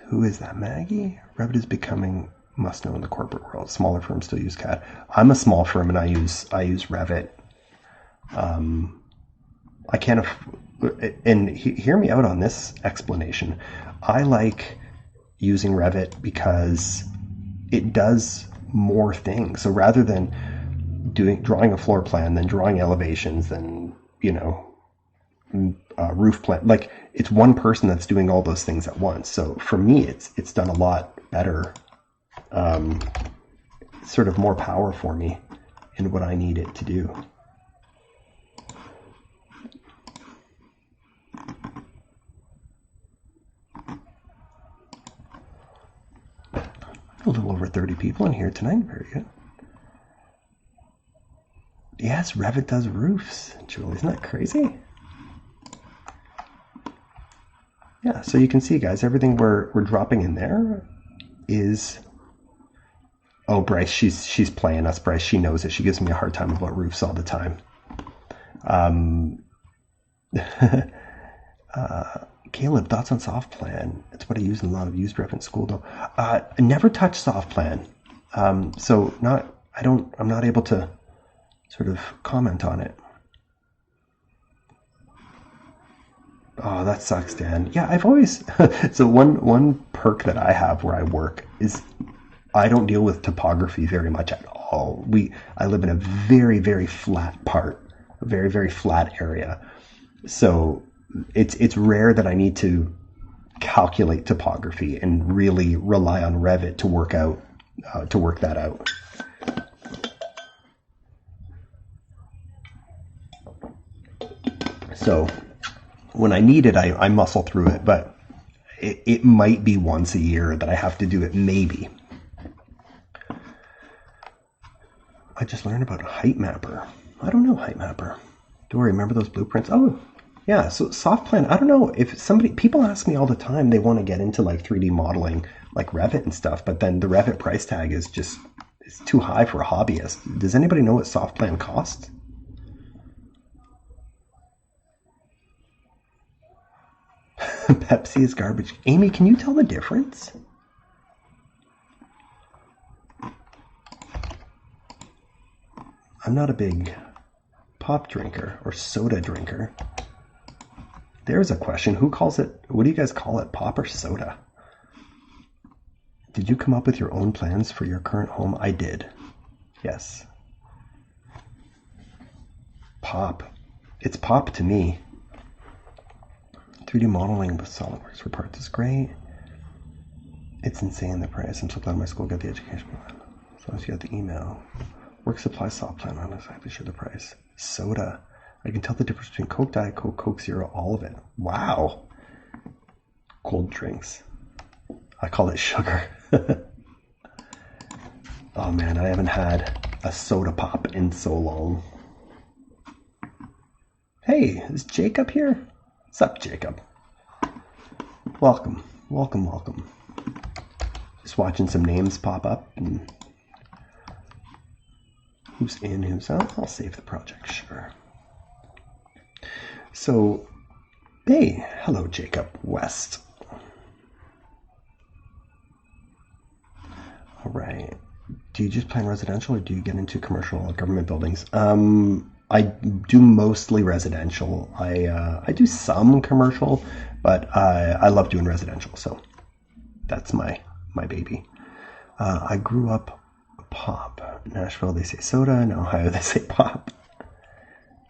Who is that, Maggie? Revit is becoming must know in the corporate world. Smaller firms still use CAD. I'm a small firm and I use Revit. I can't. And hear me out on this explanation. I like using Revit because it does more things. So rather than drawing a floor plan, then drawing elevations, then roof plan, like it's one person that's doing all those things at once. So for me, it's done a lot better, sort of more power for me in what I need it to do. A little over 30 people in here tonight. Very good. Yes, Revit does roofs. Julie, isn't that crazy? Yeah, so you can see, guys, everything we're dropping in there is... Oh, Bryce, she's playing us, Bryce. She knows it. She gives me a hard time about roofs all the time. Caleb, thoughts on soft plan? It's what I use in a lot of used ref in school, though. I never touched soft plan, so I'm not able to sort of comment on it. Oh, that sucks, Dan. Yeah, I've always so one perk that I have where I work is I don't deal with topography very much at all. I live in a very, very flat part, a very, very flat area, so it's rare that I need to calculate topography and really rely on Revit to work that out. So when I need it, I muscle through it, but it might be once a year that I have to do it, maybe. I just learned about Height Mapper. I don't know Height Mapper. Do I remember those blueprints? Oh, yeah. So soft plan. I don't know if people ask me all the time. They want to get into like 3D modeling, like Revit and stuff. But then the Revit price tag is just it's too high for a hobbyist. Does anybody know what soft plan costs? Pepsi is garbage. Amy, can you tell the difference? I'm not a big pop drinker or soda drinker. There's a question. Who calls it? What do you guys call it? Pop or soda? Did you come up with your own plans for your current home? I did. Yes. Pop. It's pop to me. 3D modeling with SolidWorks for parts is great. It's insane the price. I'm so glad my school got the education plan. As long as you got the email. Work supply soft plan. I'm not exactly sure the price. Soda. I can tell the difference between Coke, Diet Coke, Coke Zero, all of it. Wow. Cold drinks. I call it sugar. Oh man, I haven't had a soda pop in so long. Hey, is Jacob here? What's up, Jacob? Welcome, welcome, welcome. Just watching some names pop up and who's in, who's out. I'll save the project, sure. So, hey, hello, Jacob West. All right. Do you just plan residential or do you get into commercial or government buildings? I do mostly residential. I do some commercial, but I love doing residential. So that's my baby. I grew up pop. Nashville, they say soda. In Ohio, they say pop.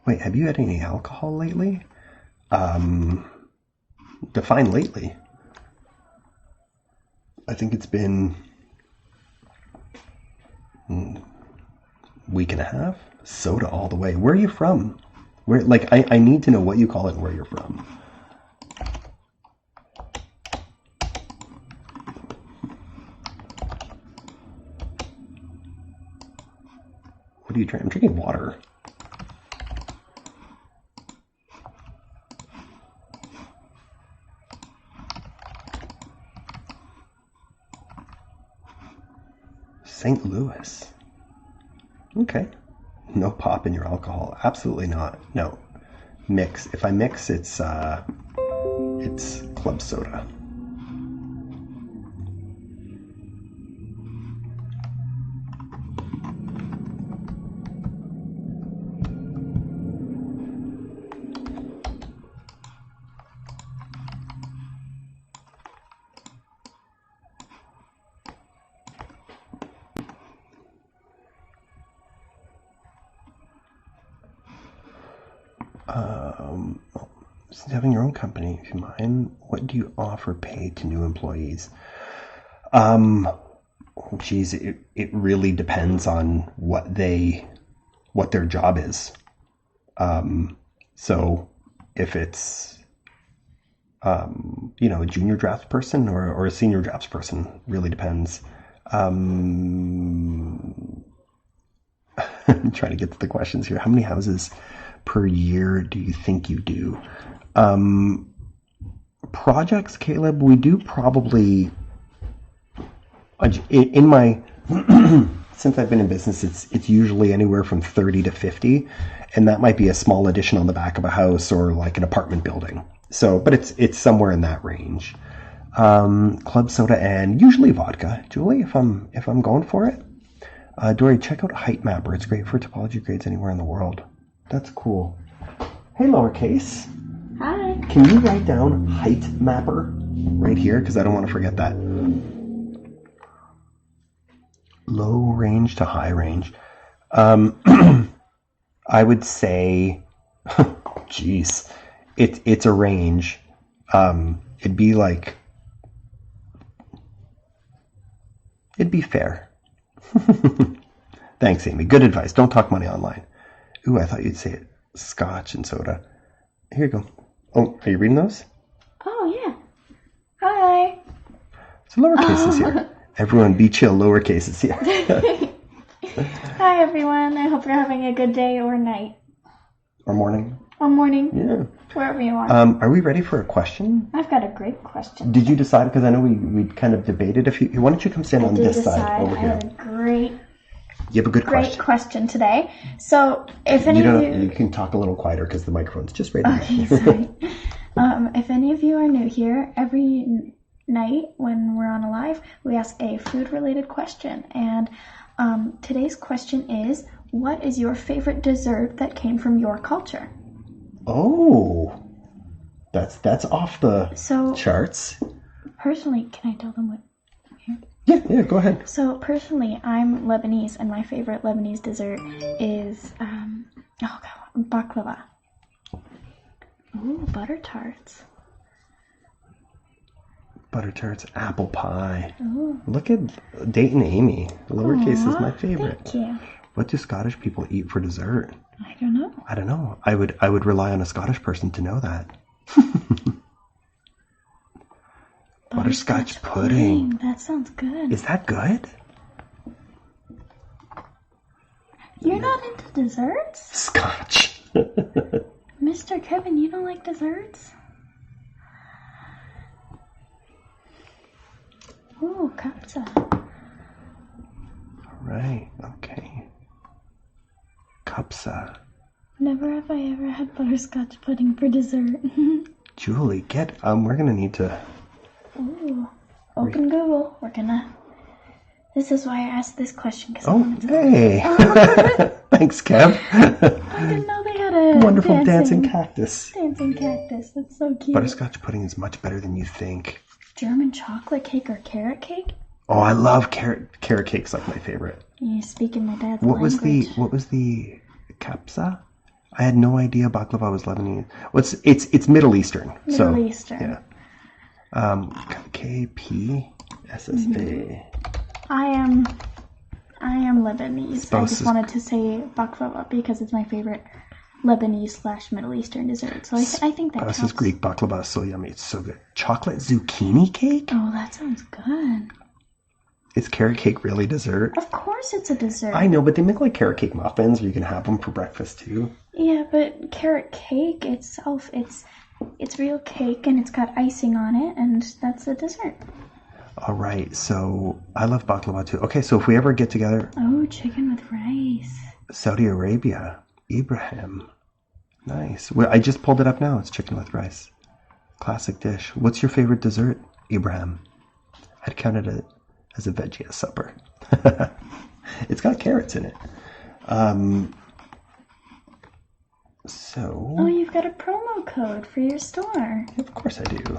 Wait, have you had any alcohol lately? Define lately. I think it's been week and a half. Soda all the way. Where are you from? Where, like, I need to know what you call it and where you're from. What are you drinking? I'm drinking water. St. Louis. Okay. No pop in your alcohol. Absolutely not. No. Mix. If I mix, it's club soda. Since having your own company, if you mind, what do you offer pay to new employees? Geez, it really depends on what their job is. So if it's a junior drafts person or a senior drafts person, really depends. I'm trying to get to the questions here. How many houses per year do you think you do? Projects, Caleb, we do probably, in my, since I've been in business, it's usually anywhere from 30 to 50, and that might be a small addition on the back of a house or like an apartment building. So, but it's somewhere in that range. Club soda and usually vodka, Julie, if I'm going for it. Dory, check out Height Mapper. It's great for topology grades anywhere in the world. That's cool. Hey, lowercase. Hi. Can you write down Height Mapper right here? Because I don't want to forget that. Low range to high range. I would say, geez, it's a range. It'd be fair. Thanks, Amy. Good advice. Don't talk money online. Ooh, I thought you'd say it. Scotch and soda. Here you go. Oh, are you reading those? Oh, yeah. Hi, So lowercase is here. Everyone be chill, lowercase is here. Hi everyone, I hope you're having a good day or night. Or morning. Or morning. Yeah. Wherever you are. Are we ready for a question? I've got a great question. Did you decide? Because I know we kind of debated if you... Why don't you come stand on this side over here? I had a great... You have a good question. Great question today. So, if any of you... You can talk a little quieter because the microphone's just right in Okay, sorry. If any of you are new here, every night when we're on a live, we ask a food-related question. And today's question is, what is your favorite dessert that came from your culture? Oh, that's off the charts. Personally, can I tell them what? Here? Yeah, go ahead. So personally, I'm Lebanese, and my favorite Lebanese dessert is baklava. Ooh, butter tarts. Butter tarts, apple pie. Ooh. Look at Dayton Amy. Lowercase is my favorite. Thank you. What do Scottish people eat for dessert? I don't know. I don't know. I would rely on a Scottish person to know that. Butterscotch pudding. That sounds good. Is that good? You're not into desserts? Scotch. Mr. Kevin, you don't like desserts? Ooh, kapsa. Right, okay. Kapsa. Never have I ever had butterscotch pudding for dessert. Julie, we're gonna need to... Ooh, open Google. This is why I asked this question. Hey! Thanks, Kev. I didn't know they had a wonderful dancing cactus. Dancing cactus, that's so cute. Butterscotch pudding is much better than you think. German chocolate cake or carrot cake? Oh, I love carrot cake's like my favorite. You're speaking my dad's language. What was the kapsa? I had no idea baklava was Lebanese. Well, it's Middle Eastern. Middle Eastern. Yeah. KPSSA. I am Lebanese. I just wanted to say baklava because it's my favorite Lebanese/Middle Eastern dessert. So I think that counts. This is Greek. Baklava is so yummy. It's so good. Chocolate zucchini cake? Oh, that sounds good. Is carrot cake really dessert? Of course it's a dessert. I know, but they make like carrot cake muffins where you can have them for breakfast too. Yeah, but carrot cake itself, it's real cake and it's got icing on it, and that's a dessert. All right, so I love baklava too. Okay, so if we ever get together... Oh, chicken with rice. Saudi Arabia. Ibrahim. Nice. Well, I just pulled it up now. It's chicken with rice. Classic dish. What's your favorite dessert, Ibrahim? I'd count it as a veggie at supper. It's got carrots in it. Oh, you've got a promo code for your store. Of course I do.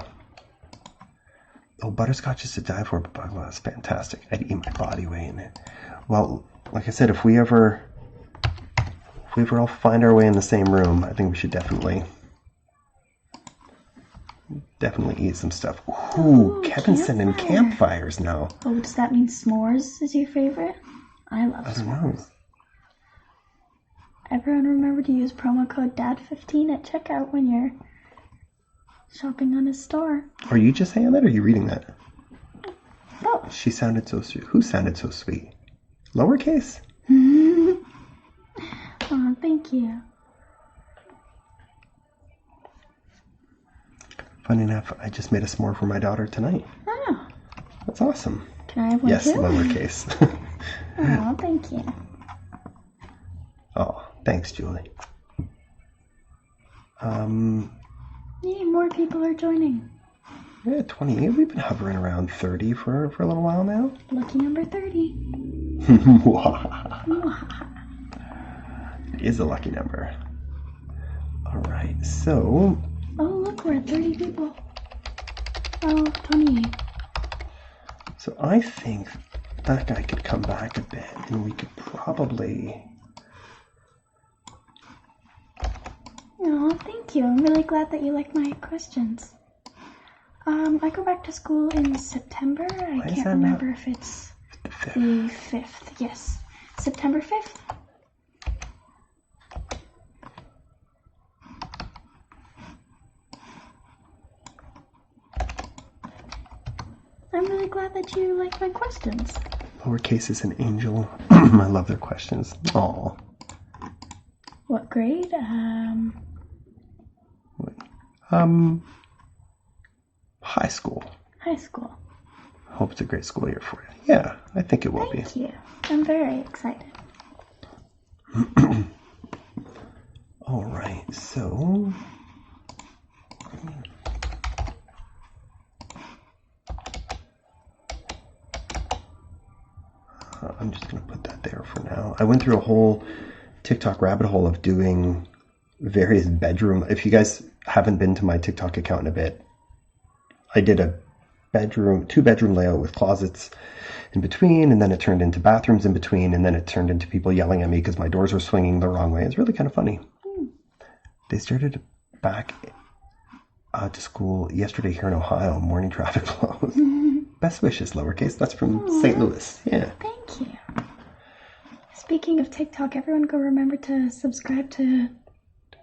Oh, butterscotch is to die for, but baklava is fantastic. I'd eat my body weight in it. Well, like I said, if we ever all find our way in the same room, I think we should definitely eat some stuff. Ooh, Kevin's sending campfires now. Oh, does that mean s'mores is your favorite? I love s'mores. I don't know. Everyone remember to use promo code DAD15 at checkout when you're shopping on his store. Are you just saying that, or are you reading that? Oh. She sounded so sweet. Who sounded so sweet? Lowercase? Oh, thank you. Funny enough, I just made a s'more for my daughter tonight. Oh. That's awesome. Can I have one yes, too? Yes, lowercase. Oh, thank you. Oh, thanks, Julie. Yeah, more people are joining. Yeah, 28. We've been hovering around 30 for a little while now. Lucky number 30. It is a lucky number. All right, so... Oh, look, we're at 30 people. Oh, 28. So I think that guy could come back a bit, and we could probably... Oh, thank you. I'm really glad that you like my questions. I go back to school in September. I can't remember if it's the 5th. Yes, September 5th. I'm really glad that you like my questions. Lowercase is an angel. I love their questions. Aw. What grade? High school. High school. Hope it's a great school year for you. Yeah, I think it will be. Thank you. I'm very excited. All right, so I'm just going to put that there for now. I went through a whole TikTok rabbit hole of doing various bedroom. If you guys haven't been to my TikTok account in a bit, I did a two-bedroom layout with closets in between, and then it turned into bathrooms in between, and then it turned into people yelling at me because my doors were swinging the wrong way. It's really kind of funny. They started back to school yesterday here in Ohio. Morning traffic flows. Best wishes, lowercase. That's from St. Louis. Yeah. Thank you. Speaking of TikTok, everyone go remember to subscribe to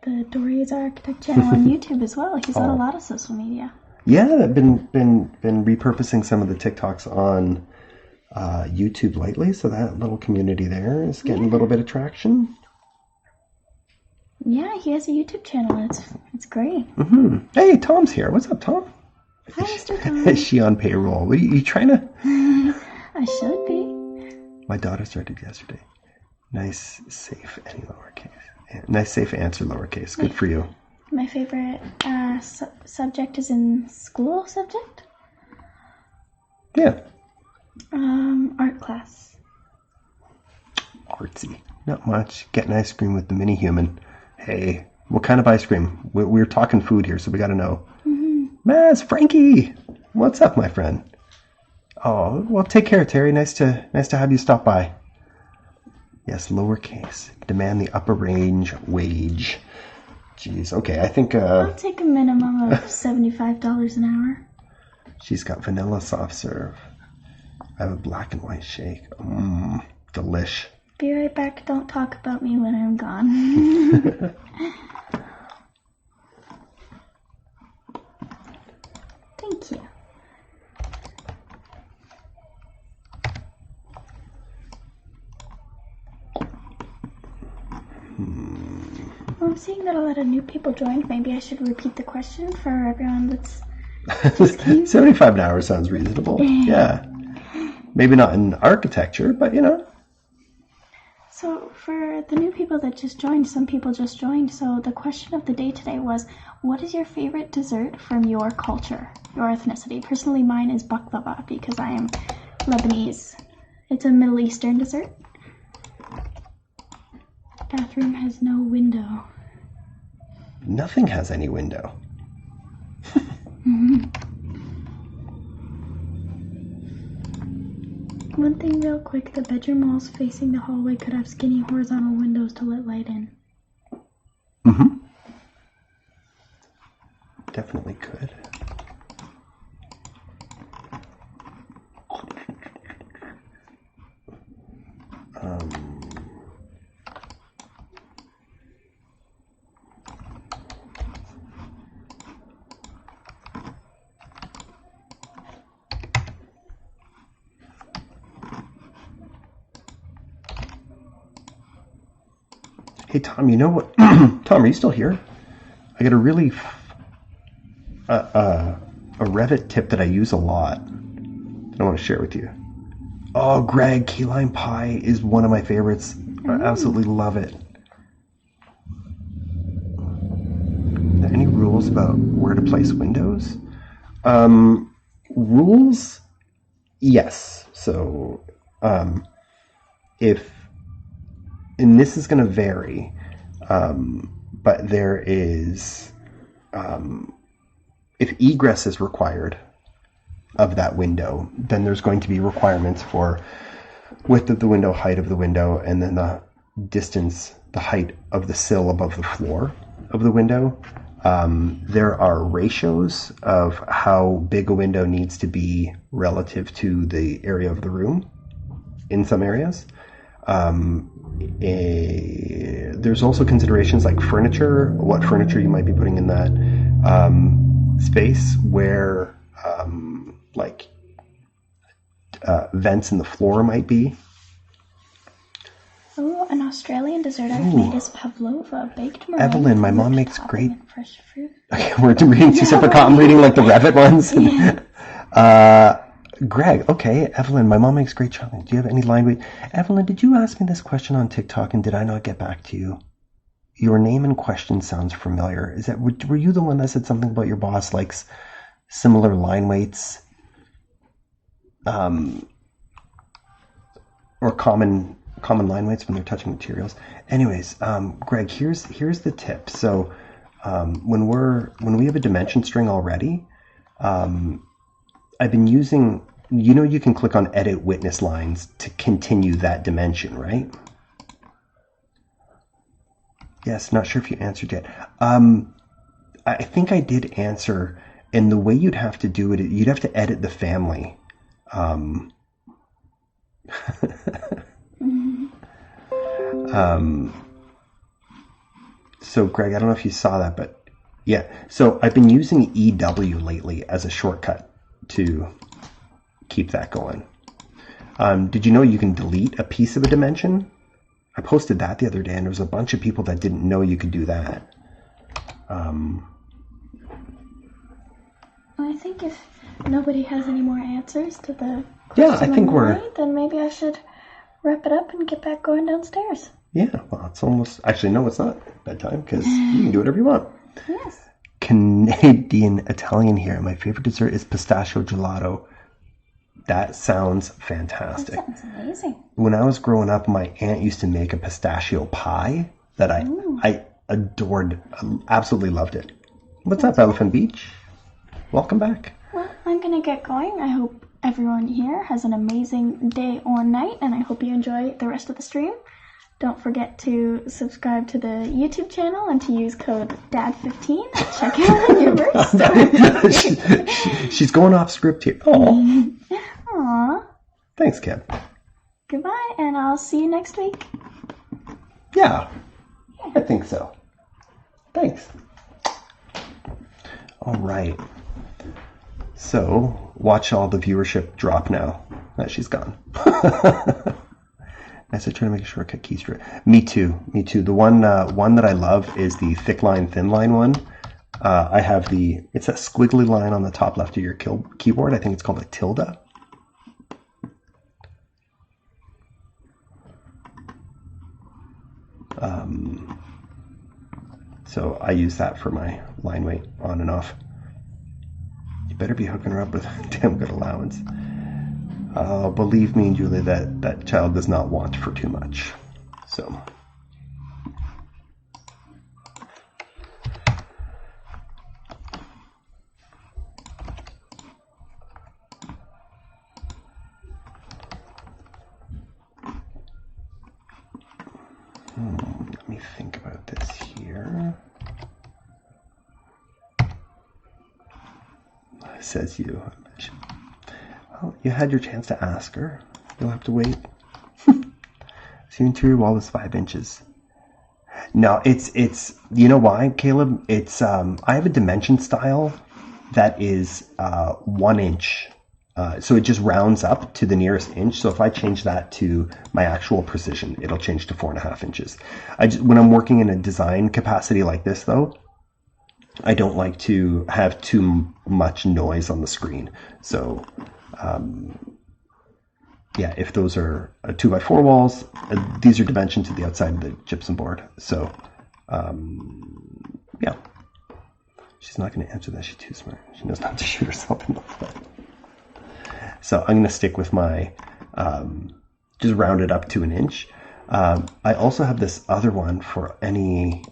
the Dory's Architect channel on YouTube as well. He's on a lot of social media. Yeah, I've been repurposing some of the TikToks on YouTube lately, so that little community there is getting a little bit of traction. Yeah, he has a YouTube channel. It's great. Mm-hmm. Hey, Tom's here. What's up, Tom? Hi, Mr. Tom. Is she on payroll? Are you trying to? I should be. My daughter started yesterday. Nice, safe, any lowercase. Nice, safe answer, lowercase. Good for you. My favorite subject is in school subject. Yeah. Art class. Artsy. Not much. Getting ice cream with the mini human. Hey, what kind of ice cream? We're talking food here, so we got to know. Maz, Frankie, what's up, my friend? Oh, well, take care, Terry. Nice to have you stop by. Yes, lowercase. Demand the upper range wage. Jeez. Okay, I think. I'll take a minimum of $75 an hour. She's got vanilla soft serve. I have a black and white shake. Delish. Be right back. Don't talk about me when I'm gone. Thank you. Well, I'm seeing that a lot of new people joined. Maybe I should repeat the question for everyone that's just came. 75 an hour sounds reasonable. Yeah. Maybe not in architecture, but you know. So for the new people that just joined, some people just joined, so the question of the day today was, what is your favorite dessert from your culture, your ethnicity? Personally, mine is baklava because I am Lebanese. It's a Middle Eastern dessert. Bathroom has no window. Nothing has any window. One thing real quick, the bedroom walls facing the hallway could have skinny horizontal windows to let light in. Definitely could. Hey, Tom, you know what? Tom, are you still here? I got a really a Revit tip that I use a lot that I want to share with you. Oh, Greg, key lime pie is one of my favorites. I absolutely love it. Are there any rules about where to place windows? Rules? Yes. So, and this is going to vary, but there is, if egress is required of that window, then there's going to be requirements for width of the window, height of the window, and then the distance, the height of the sill above the floor of the window. There are ratios of how big a window needs to be relative to the area of the room in some areas. There's also considerations like furniture, what furniture you might be putting in that space, where like vents in the floor might be. Oh, an Australian dessert I've made is pavlova, baked meringue. Evelyn, my mom makes great. And fresh fruit. Okay, we're reading two separate. I'm reading like the Revit ones. Greg, okay. Evelyn, my mom makes great chocolate. Do you have any line weight? Evelyn, did you ask me this question on TikTok and did I not get back to you? Your name and question sounds familiar. Is that were you the one that said something about your boss likes similar line weights, or common line weights when they're touching materials? Anyways, Greg, here's the tip. So when we have a dimension string already, I've been using, you can click on edit witness lines to continue that dimension, right? Yes, not sure if you answered yet. I think I did answer, and the way you'd have to do it, you'd have to edit the family. So Greg, I don't know if you saw that, but yeah. So I've been using EW lately as a shortcut to keep that going. Did you know you can delete a piece of a dimension? I posted that the other day, and there was a bunch of people that didn't know you could do that. I think if nobody has any more answers to the I think then maybe I should wrap it up and get back going downstairs. Yeah, well, it's almost... Actually, no, it's not bedtime, because you can do whatever you want. Yes. Canadian Italian here. My favorite dessert is pistachio gelato. That sounds fantastic. That sounds amazing. When I was growing up, my aunt used to make a pistachio pie that I adored. Absolutely loved it. What's up, Elephant Beach? Welcome back. Well, I'm going to get going. I hope everyone here has an amazing day or night, and I hope you enjoy the rest of the stream. Don't forget to subscribe to the YouTube channel and to use code DAD15 to check out on your birthday. She's going off script here. Oh. Aww. Thanks, Kim. Goodbye, and I'll see you next week. Yeah, I think so. Thanks. All right. So, watch all the viewership drop now that she's gone. I said trying to make a shortcut key straight. Me too. The one that I love is the thick line, thin line one. I have it's that squiggly line on the top left of your keyboard. I think it's called a tilde. So I use that for my line weight on and off. You better be hooking her up with a damn good allowance. Believe me, Julie, that child does not want for too much. So. Let me think about this here. Says you. Well, you had your chance to ask her. You'll have to wait. So your interior wall is 5 inches. No, it's you know why, Caleb? It's I have a dimension style that is 1 inch. So it just rounds up to the nearest inch. So if I change that to my actual precision, it'll change to 4.5 inches. When I'm working in a design capacity like this, though, I don't like to have too much noise on the screen. So, yeah, if those are 2x4 walls, these are dimensioned to the outside of the gypsum board. So, yeah. She's not going to answer that. She's too smart. She knows not to shoot herself in the foot. So I'm going to stick with my, just round it up to 1 inch. I also have this other one for any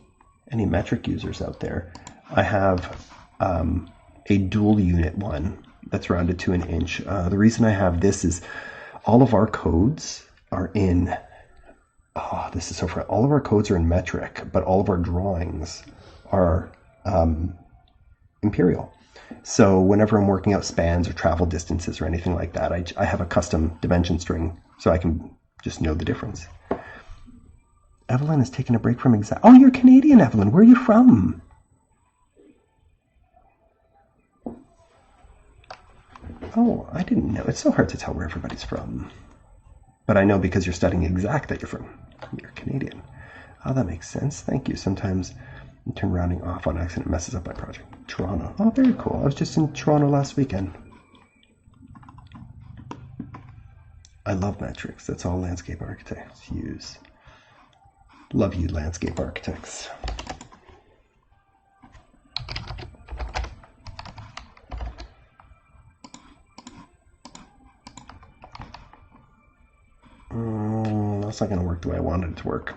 metric users out there. I have a dual unit one that's rounded to 1 inch. The reason I have this is all of our codes are in, this is so far. All of our codes are in metric, but all of our drawings are imperial. So whenever I'm working out spans or travel distances or anything like that, I have a custom dimension string so I can just know the difference. Evelyn is taking a break from exact. Oh, you're Canadian, Evelyn. Where are you from? Oh, I didn't know. It's so hard to tell where everybody's from. But I know because you're studying exact that you're Canadian. Oh, that makes sense. Thank you. Sometimes I turn rounding off on accident. It messes up my project. Toronto. Oh, very cool. I was just in Toronto last weekend. I love metrics. That's all landscape architects use. Love you, landscape architects. That's not going to work the way I wanted it to work.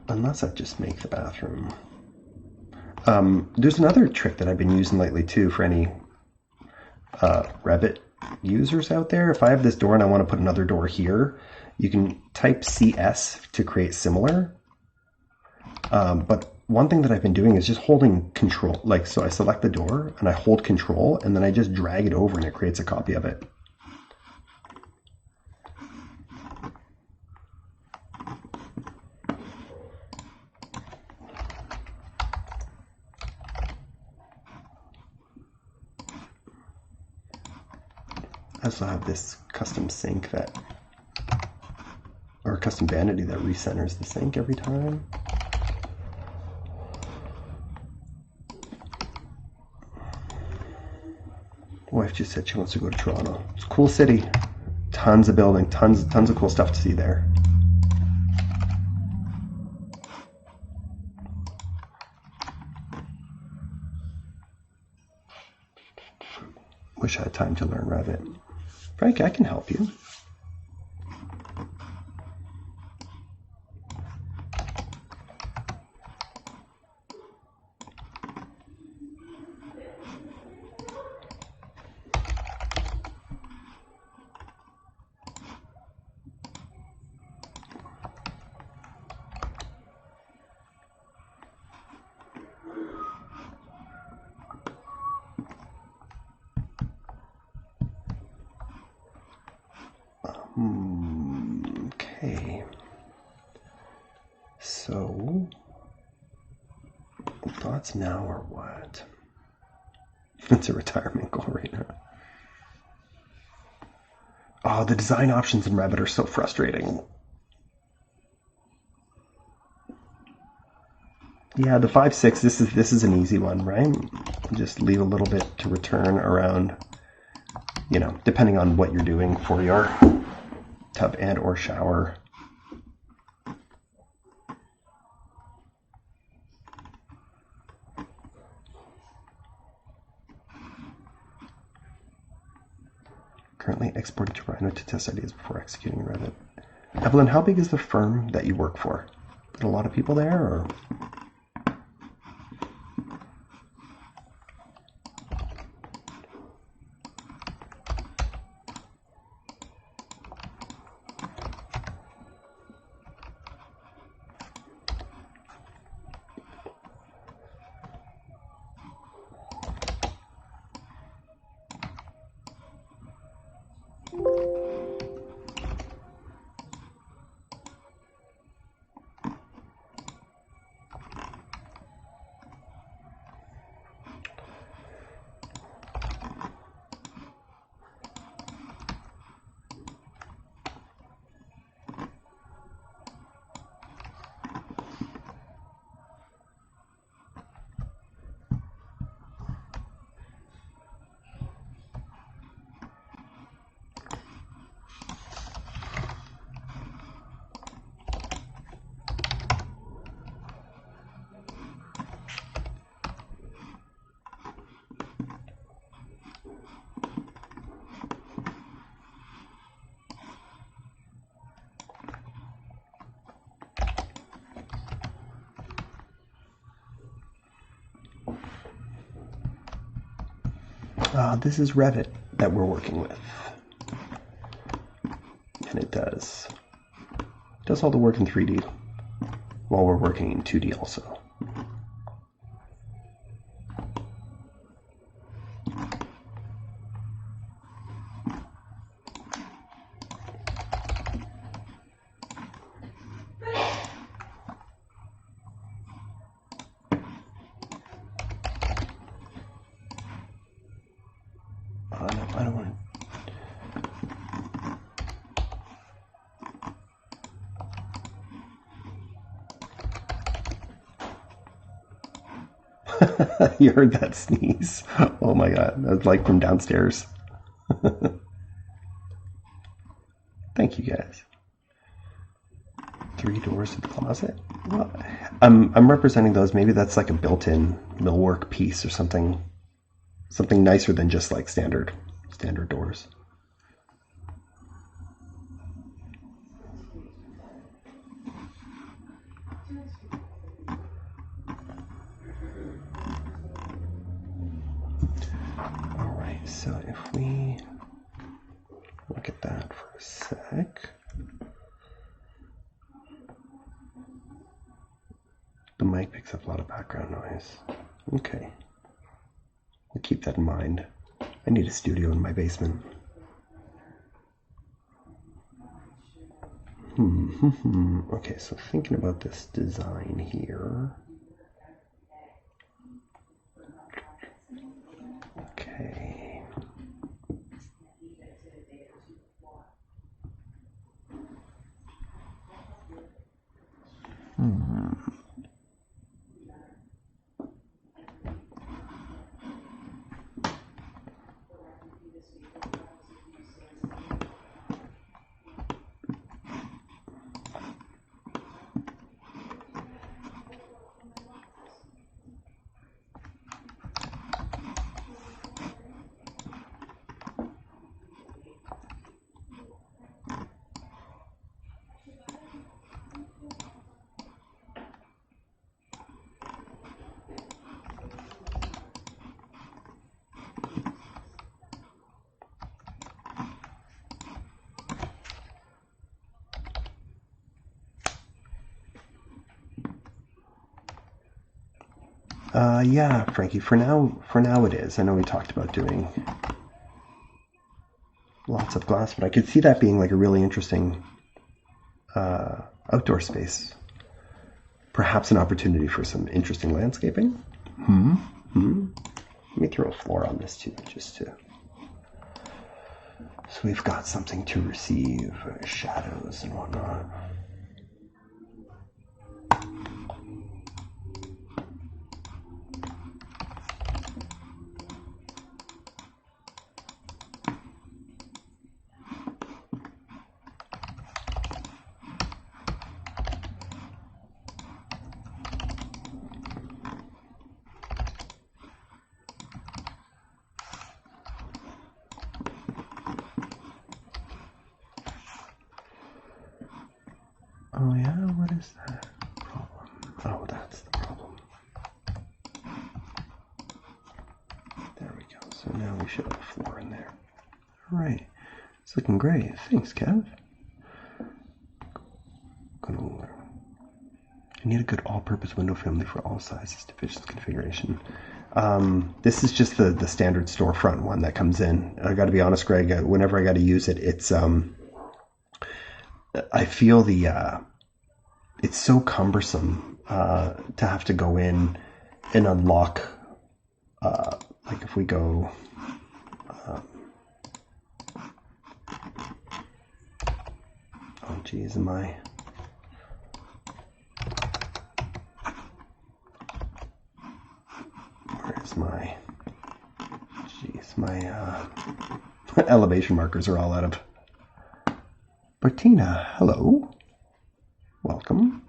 Unless I just make the bathroom. There's another trick that I've been using lately too for any Revit users out there. If I have this door and I want to put another door here, you can type CS to create similar. But one thing that I've been doing is just holding control. Like, so I select the door and I hold control and then I just drag it over and it creates a copy of it. I also have this custom sink or custom vanity that recenters the sink every time. Wife just said she wants to go to Toronto. It's a cool city. Tons of building, tons of cool stuff to see there. Wish I had time to learn Revit. Frank, I can help you. Okay. So, thoughts now or what? It's a retirement goal right now. Oh, the design options in Revit are so frustrating. Yeah, the 5/6. This is an easy one, right? Just leave a little bit to return around. You know, depending on what you're doing for your tub and or shower. Currently exporting to Rhino to test ideas before executing Revit. Evelyn, how big is the firm that you work for? Is there a lot of people there, or? This is Revit that we're working with. And it does all the work in 3D while we're working in 2D also. I don't want to... You heard that sneeze. Oh my god, that was like from downstairs. Thank you guys. 3 doors to the closet? Well, I'm representing those. Maybe that's like a built-in millwork piece or something nicer than just like standard doors. All right, so if we look at that for a sec. The mic picks up a lot of background noise. Okay. I'll keep that in mind. I need a studio in my basement. Okay, so thinking about this design here. Okay. Yeah, Frankie, for now it is. I know we talked about doing lots of glass, but I could see that being like a really interesting outdoor space. Perhaps an opportunity for some interesting landscaping. Let me throw a floor on this too, just to... So we've got something to receive shadows and whatnot. Oh yeah, what is that problem? Oh, that's the problem. There we go. So now we should have a floor in there. All right, it's looking great. Thanks, Kev. I need a good all-purpose window family for all sizes to fit this configuration. This is just the standard storefront one that comes in. I got to be honest, Greg. Whenever I got to use it, it's I feel it's so cumbersome to have to go in and unlock. Like if we go. Oh geez, am I? Where's my? Jeez, my elevation markers are all out of. Bertina, hello. Welcome.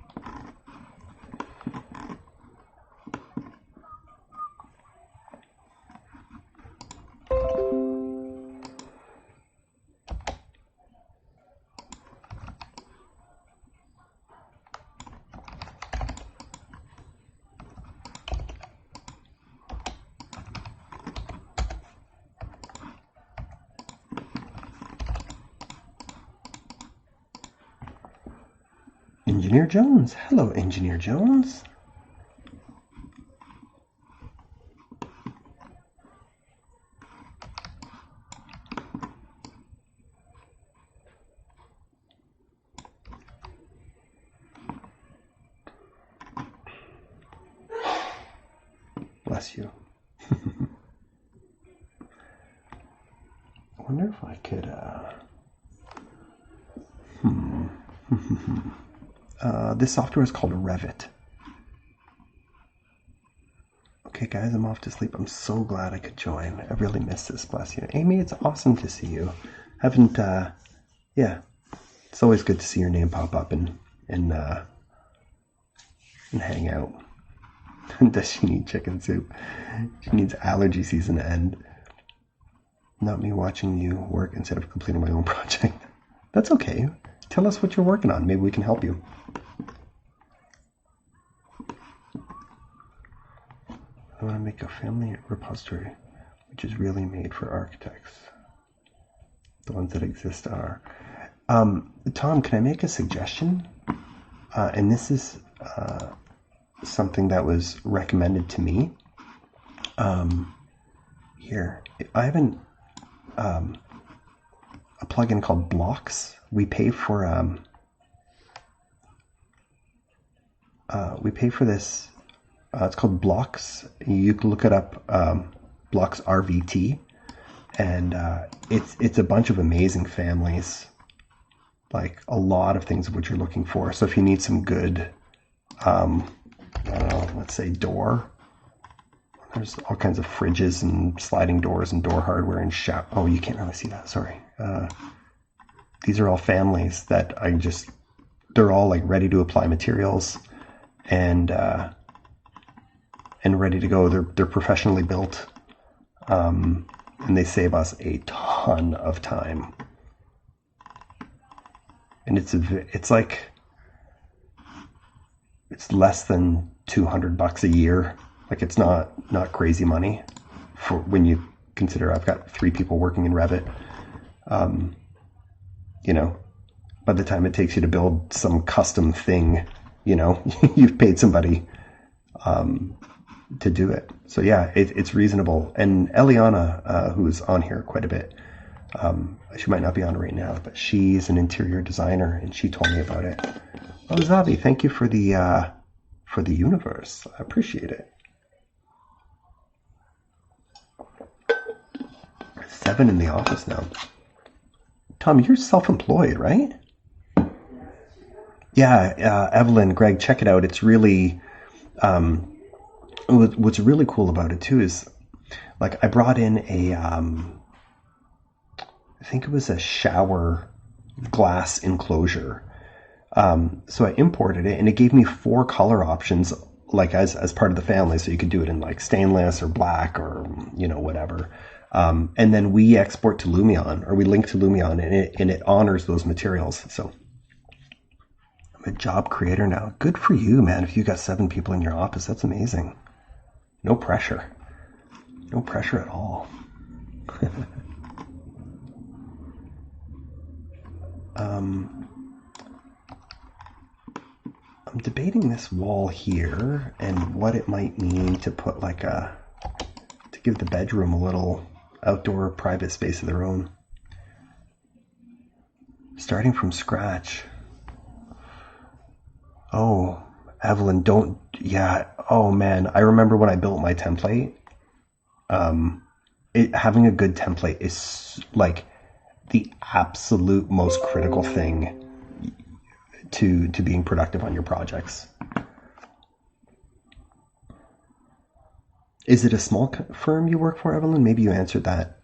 Engineer Jones. Hello, Engineer Jones. Bless you. wonder if I could, this software is called Revit. Okay, guys, I'm off to sleep. I'm so glad I could join. I really miss this. Bless you. Amy, it's awesome to see you. Haven't, yeah, it's always good to see your name pop up and hang out. Does she need chicken soup? She needs allergy season to end. Not me watching you work instead of completing my own project. That's okay. Tell us what you're working on. Maybe we can help you. I want to make a family repository, which is really made for architects. The ones that exist are. Tom, can I make a suggestion? And this is something that was recommended to me. Here, I haven't a plugin called Blocks. We pay for this. It's called Blocks. You can look it up, Blocks RVT, and it's a bunch of amazing families, like a lot of things of what you're looking for. So if you need some good, I don't know, let's say door. There's all kinds of fridges and sliding doors and door hardware and oh, you can't really see that. Sorry. These are all families that they're all like ready to apply materials and ready to go. They're professionally built, and they save us a ton of time. And it's less than $200 a year. Like, it's not crazy money for when you consider I've got 3 people working in Revit. You know, by the time it takes you to build some custom thing, you know, you've paid somebody to do it. So yeah, it's reasonable. And Eliana, who's on here quite a bit, she might not be on right now, but she's an interior designer, and she told me about it. Oh, Zabi, thank you for the universe. I appreciate it. 7 in the office now. Tom, you're self-employed, right? Yeah, Evelyn, Greg, check it out. It's really, what's really cool about it too is, like, I brought in I think it was a shower glass enclosure. So I imported it, and it gave me 4 color options, like as part of the family. So you could do it in like stainless or black or, you know, whatever. And then we export to Lumion, or we link to Lumion, and it honors those materials. So I'm a job creator now. Good for you, man. If you got 7 people in your office, that's amazing. No pressure. No pressure at all. I'm debating this wall here and what it might mean to put to give the bedroom a little outdoor private space of their own. Starting from scratch. Oh, Evelyn, oh man, I remember when I built my template. Having a good template is like the absolute most critical thing to being productive on your projects. Is it a small firm you work for, Evelyn? Maybe you answered that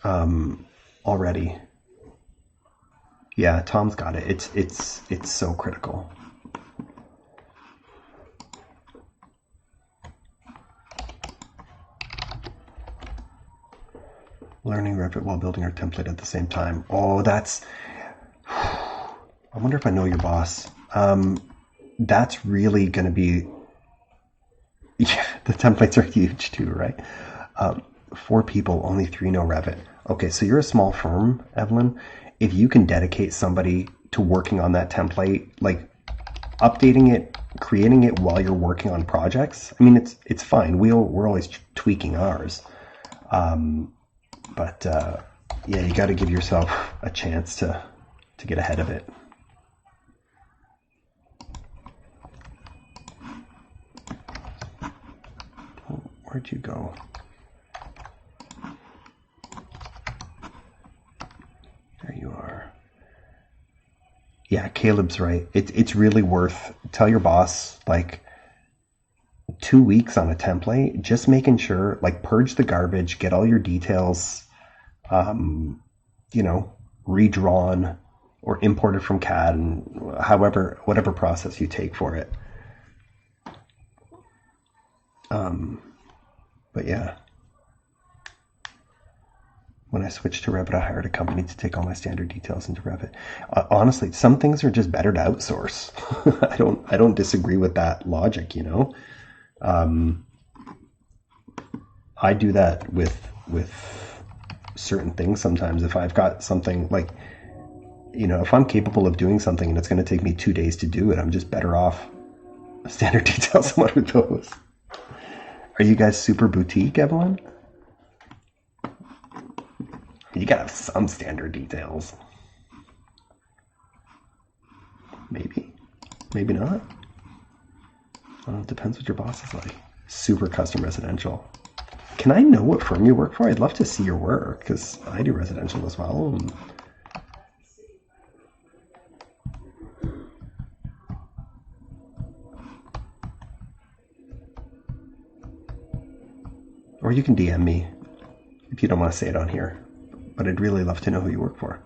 already. Yeah, Tom's got it. It's so critical. Learning Revit while building our template at the same time. Oh, I wonder if I know your boss. That's really going to be... Yeah, the templates are huge too, right? 4 people, only 3 know Revit. Okay, so you're a small firm, Evelyn. If you can dedicate somebody to working on that template, like updating it, creating it while you're working on projects, I mean, it's fine. We're always tweaking ours. But yeah, you got to give yourself a chance to get ahead of it. Where'd you go? Yeah, Caleb's right. It's really worth, tell your boss, like, 2 weeks on a template, just making sure, like, purge the garbage, get all your details, um, you know, redrawn or imported from CAD, and whatever process you take for it. But yeah, when I switched to Revit, I hired a company to take all my standard details into Revit. Honestly, some things are just better to outsource. I don't disagree with that logic, you know. I do that with certain things sometimes. If I've got something like, you know, if I'm capable of doing something and it's going to take me 2 days to do it, I'm just better off standard details on one of those. Are you guys super boutique, Evelyn? You gotta have some standard details. Maybe. Maybe not. Well, it depends what your boss is like. Super custom residential. Can I know what firm you work for? I'd love to see your work, because I do residential as well. And or you can DM me if you don't want to say it on here. But I'd really love to know who you work for.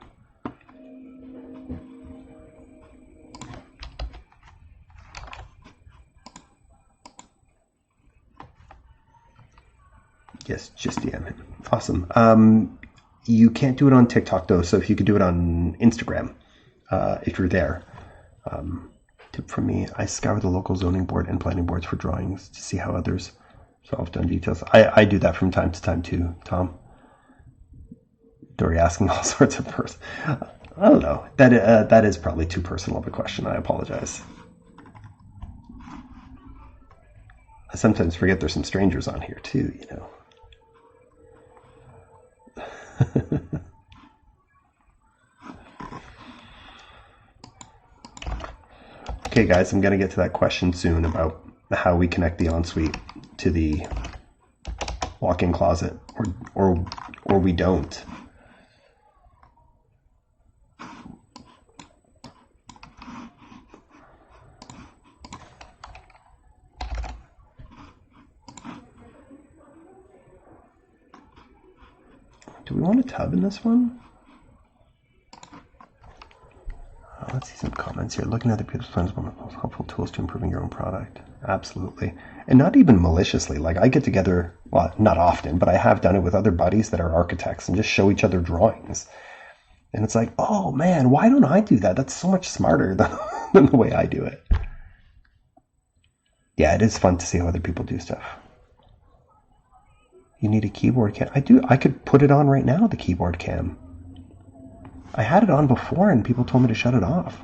Yes, just DM him. Awesome. You can't do it on TikTok though, so if you could do it on Instagram, if you're there. Tip from me, I scour the local zoning board and planning boards for drawings to see how others solve done details. I do that from time to time too, Tom. Dory asking all sorts of person. I don't know. That is probably too personal of a question. I apologize. I sometimes forget there's some strangers on here too, you know. Okay, guys, I'm going to get to that question soon about how we connect the ensuite to the walk-in closet, or we don't. Do we want a tub in this one? Let's see some comments here. Looking at the people's plans, one of the most helpful tools to improving your own product. Absolutely. And not even maliciously. Like, I get together, well, not often, but I have done it with other buddies that are architects and just show each other drawings. And it's like, oh man, why don't I do that? That's so much smarter than the way I do it. Yeah, it is fun to see how other people do stuff. You need a keyboard cam. I could put it on right now, the keyboard cam. I had it on before and people told me to shut it off.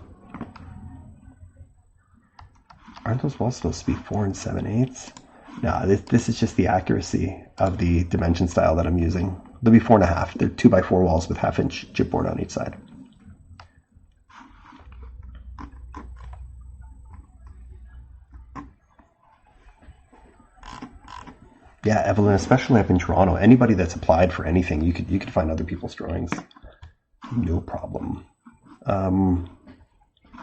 Aren't those walls supposed to be 4 7/8? No, this is just the accuracy of the dimension style that I'm using. They'll be 4.5. They're 2x4 walls with 1/2-inch chipboard on each side. Yeah, Evelyn, especially up in Toronto. Anybody that's applied for anything, you could find other people's drawings. No problem.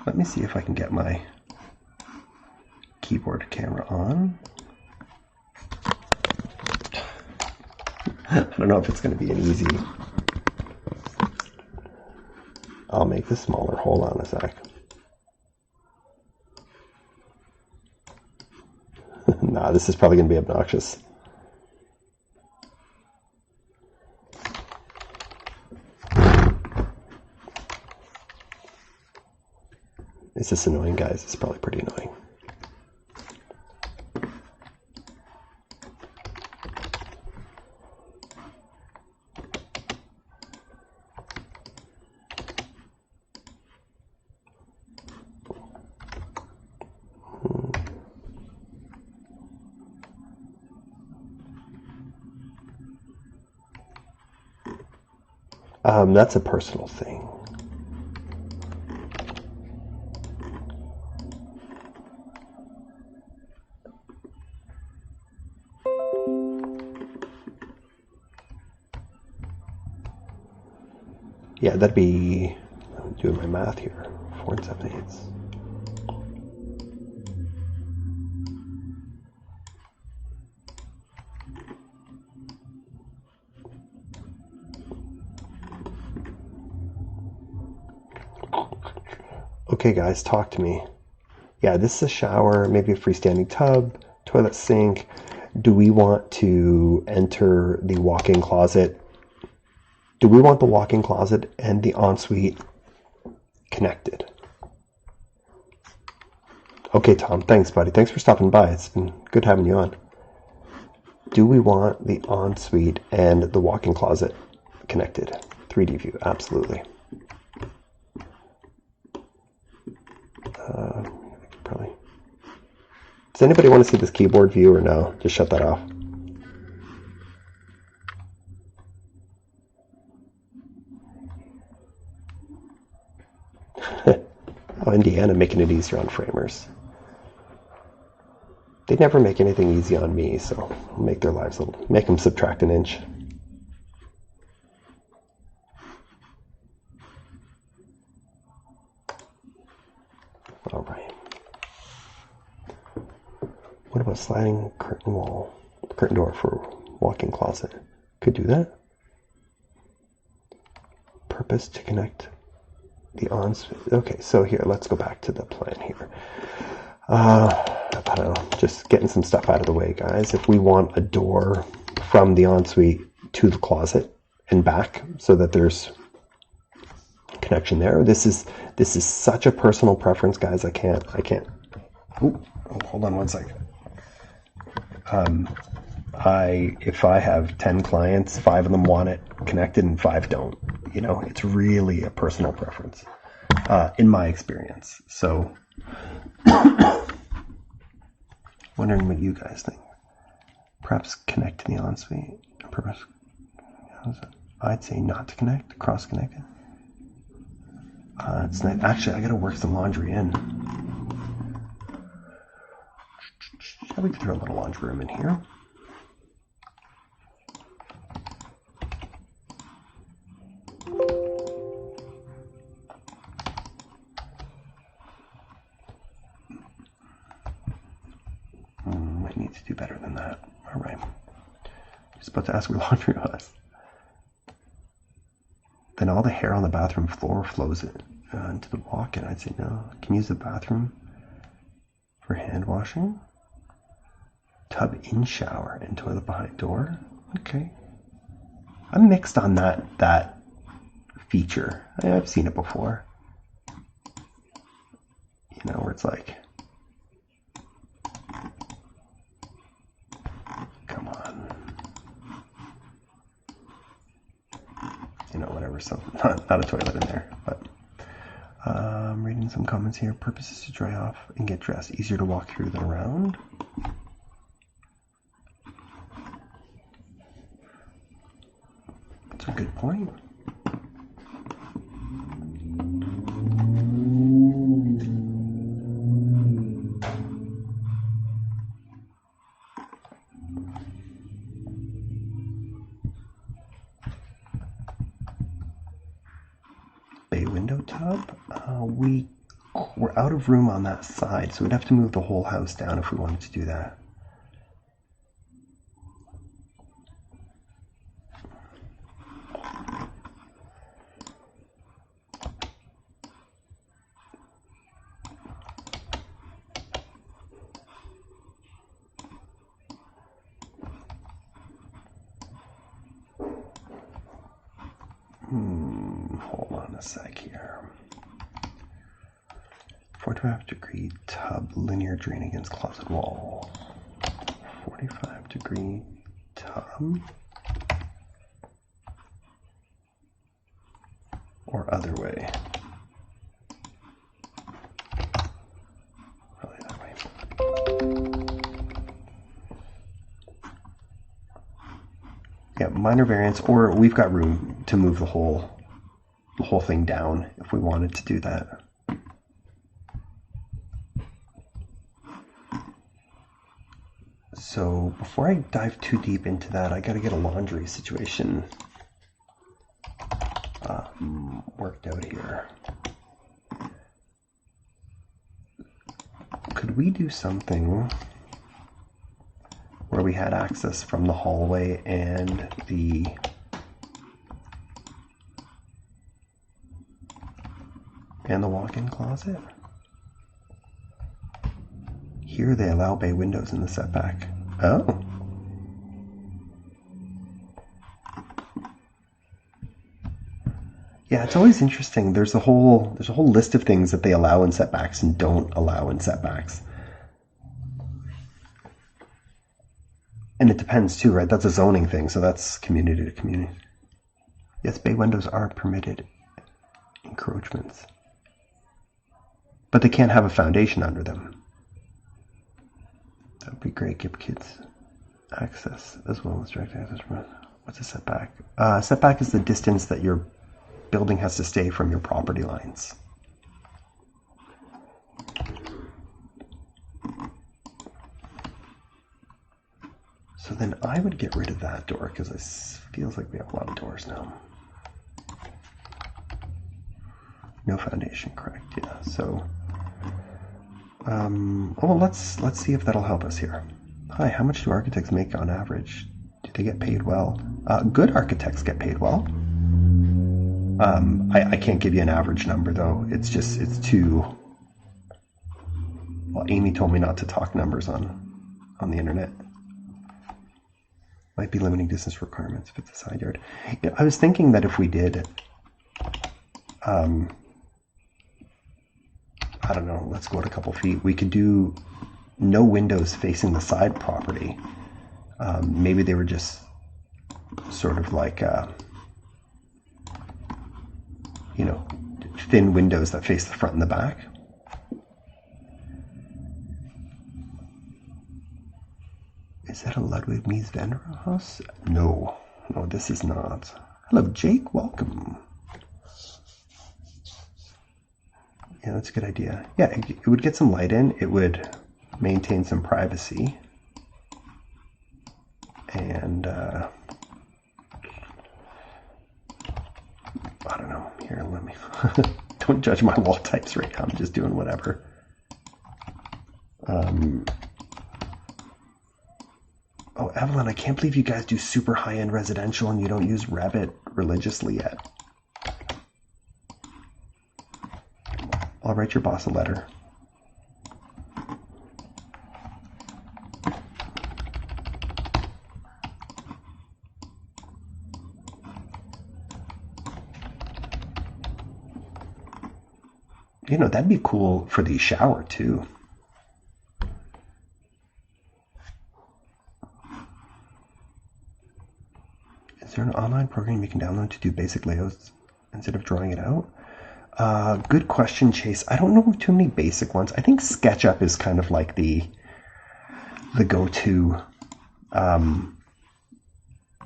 Let me see if I can get my keyboard camera on. I don't know if it's going to be an easy. I'll make this smaller. Hold on a sec. Nah, this is probably going to be obnoxious. Is this annoying, guys? It's probably pretty annoying. That's a personal thing. Yeah, that'd be doing my math here. 4 7/8. Okay, guys, talk to me. Yeah, this is a shower, maybe a freestanding tub, toilet sink. Do we want to enter the walk-in closet? Do we want the walk-in closet and the ensuite connected? Okay, Tom, thanks, buddy. Thanks for stopping by. It's been good having you on. Do we want the ensuite and the walk-in closet connected? 3D view, absolutely. Probably. Does anybody want to see this keyboard view or no? Just shut that off. Oh, Indiana making it easier on framers. They never make anything easy on me, so I'll make their lives a little, make them subtract an inch. All right. What about sliding curtain door for walk-in closet? Could do that. Purpose to connect the ensuite. Okay, so here, let's go back to the plan here. I don't know, just getting some stuff out of the way, guys. If we want a door from the ensuite to the closet and back so that there's connection there. This is such a personal preference, guys. I can't. Oh, hold on one second. If I have 10 clients, 5 of them want it connected and 5 don't. You know, it's really a personal preference, in my experience. So, wondering what you guys think. Perhaps connect to the ensuite. Perhaps, I'd say not to connect, cross-connected. It's nice. Actually, I gotta work some laundry in. We could throw a little laundry room in here. Might need to do better than that. All right. Just about to ask where laundry was. Then all the hair on the bathroom floor flows into the walk-in. I'd say no. Can use the bathroom for hand washing. Tub in shower and toilet behind door. Okay. I'm mixed on that feature. I've seen it before. You know, where it's like, come on. You know, whatever, not a toilet in there, but I'm reading some comments here. Purpose is to dry off and get dressed. Easier to walk through than around. That's a good point. Bay window tub. We're out of room on that side, so we'd have to move the whole house down if we wanted to do that. Hold on a sec here. 45-degree tub, linear drain against closet wall. 45-degree tub. Or other way. Probably that way. Yeah, minor variance, or we've got room to move the whole thing down if we wanted to do that. So before I dive too deep into that, I got to get a laundry situation worked out here. could we do something where we had access from the hallway and the walk-in closet? Here they allow bay windows in the setback. Oh. Yeah, it's always interesting. There's a whole list of things that they allow in setbacks and don't allow in setbacks. And it depends too, right? That's a zoning thing, so that's community to community. Yes, bay windows are permitted encroachments, but they can't have a foundation under them. That would be great. Give kids access as well as direct access. What's a setback? Setback is the distance that your building has to stay from your property lines. So then I would get rid of that door because it feels like we have a lot of doors now. No foundation, correct? Yeah. So, well, let's see if that'll help us here. Hi, how much do architects make on average? Do they get paid well? Good architects get paid well. I can't give you an average number though. It's too. Well, Amy told me not to talk numbers on the internet. Might be limiting distance requirements if it's a side yard. Yeah, I was thinking that if we did, I don't know, let's go out a couple feet. We could do no windows facing the side property. Maybe they were just sort of like, you know, thin windows that face the front and the back. Is that a Ludwig Mies van house? No, this is not. Hello, Jake. Welcome. Yeah, that's a good idea. Yeah, it would get some light in. It would maintain some privacy. And, I don't know. Here, let me... Don't judge my wall types right now. I'm just doing whatever. Oh, Evelyn, I can't believe you guys do super high-end residential and you don't use Revit religiously yet. I'll write your boss a letter. You know, that'd be cool for the shower too. Is there an online program you can download to do basic layouts instead of drawing it out? Good question, Chase. I don't know of too many basic ones. I think SketchUp is kind of like the go-to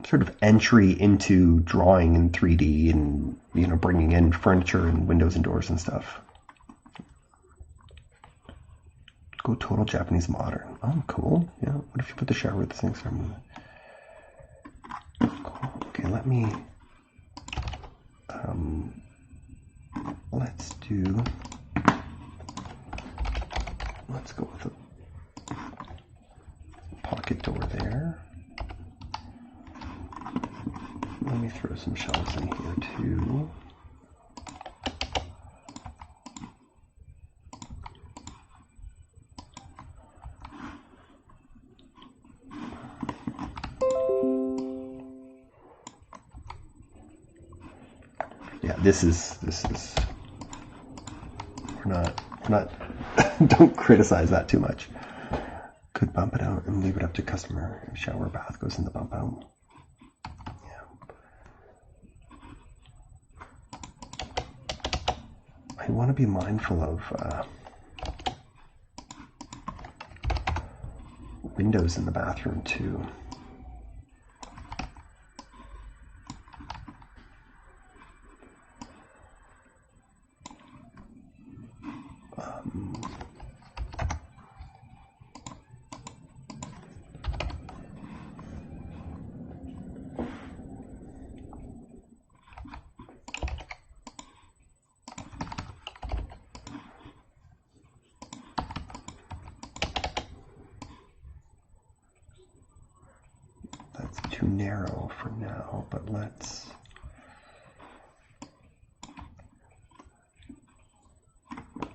sort of entry into drawing in 3D and, you know, bringing in furniture and windows and doors and stuff. Go total Japanese modern. Oh, cool. Yeah. What if you put the shower with the sink? Cool. Okay, let me. Let's go with a pocket door there. Let me throw some shelves in here too. Yeah, this is we're not don't criticize that too much. Could bump it out and leave it up to customer. Shower, bath goes in the bump out. Yeah. I want to be mindful of windows in the bathroom too. narrow for now, but let's...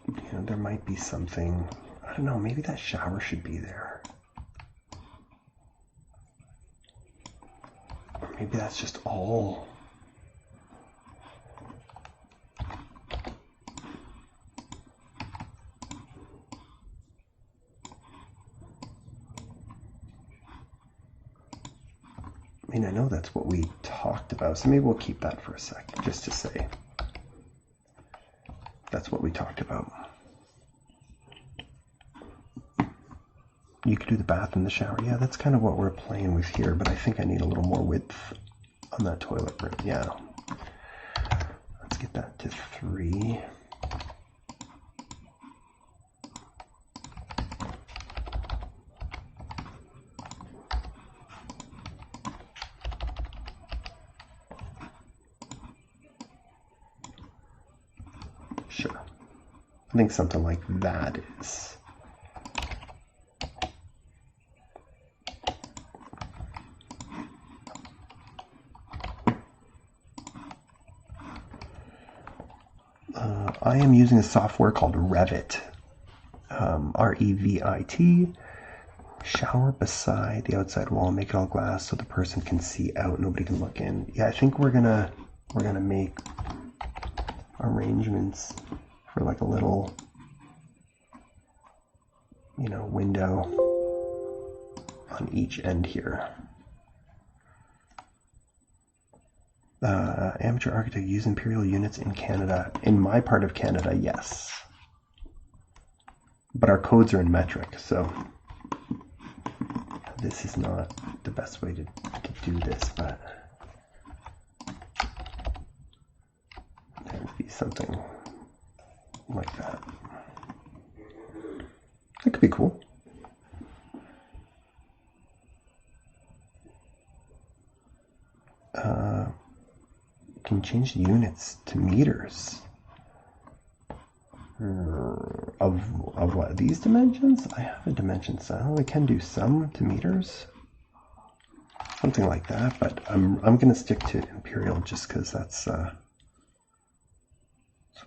You know, there might be something... I don't know, maybe that shower should be there. Or maybe that's just all... I mean, I know that's what we talked about, so maybe we'll keep that for a second, just to say that's what we talked about. You could do the bath and the shower. Yeah, that's kind of what we're playing with here, but I think I need a little more width on that toilet room. Yeah. Let's get that to 3. Sure. I think something like that is... I am using a software called Revit. R-E-V-I-T. Shower beside the outside wall, make it all glass so the person can see out, nobody can look in. Yeah, I think we're gonna make arrangements for like a little, you know, window on each end here. Amateur architect use imperial units in Canada. In my part of Canada, yes. But our codes are in metric, so this is not the best way to do this, but there would be something like that. That could be cool. Can change the units to meters. Of what? These dimensions? I have a dimension cell. I can do some to meters. Something like that, but I'm gonna stick to imperial just because that's what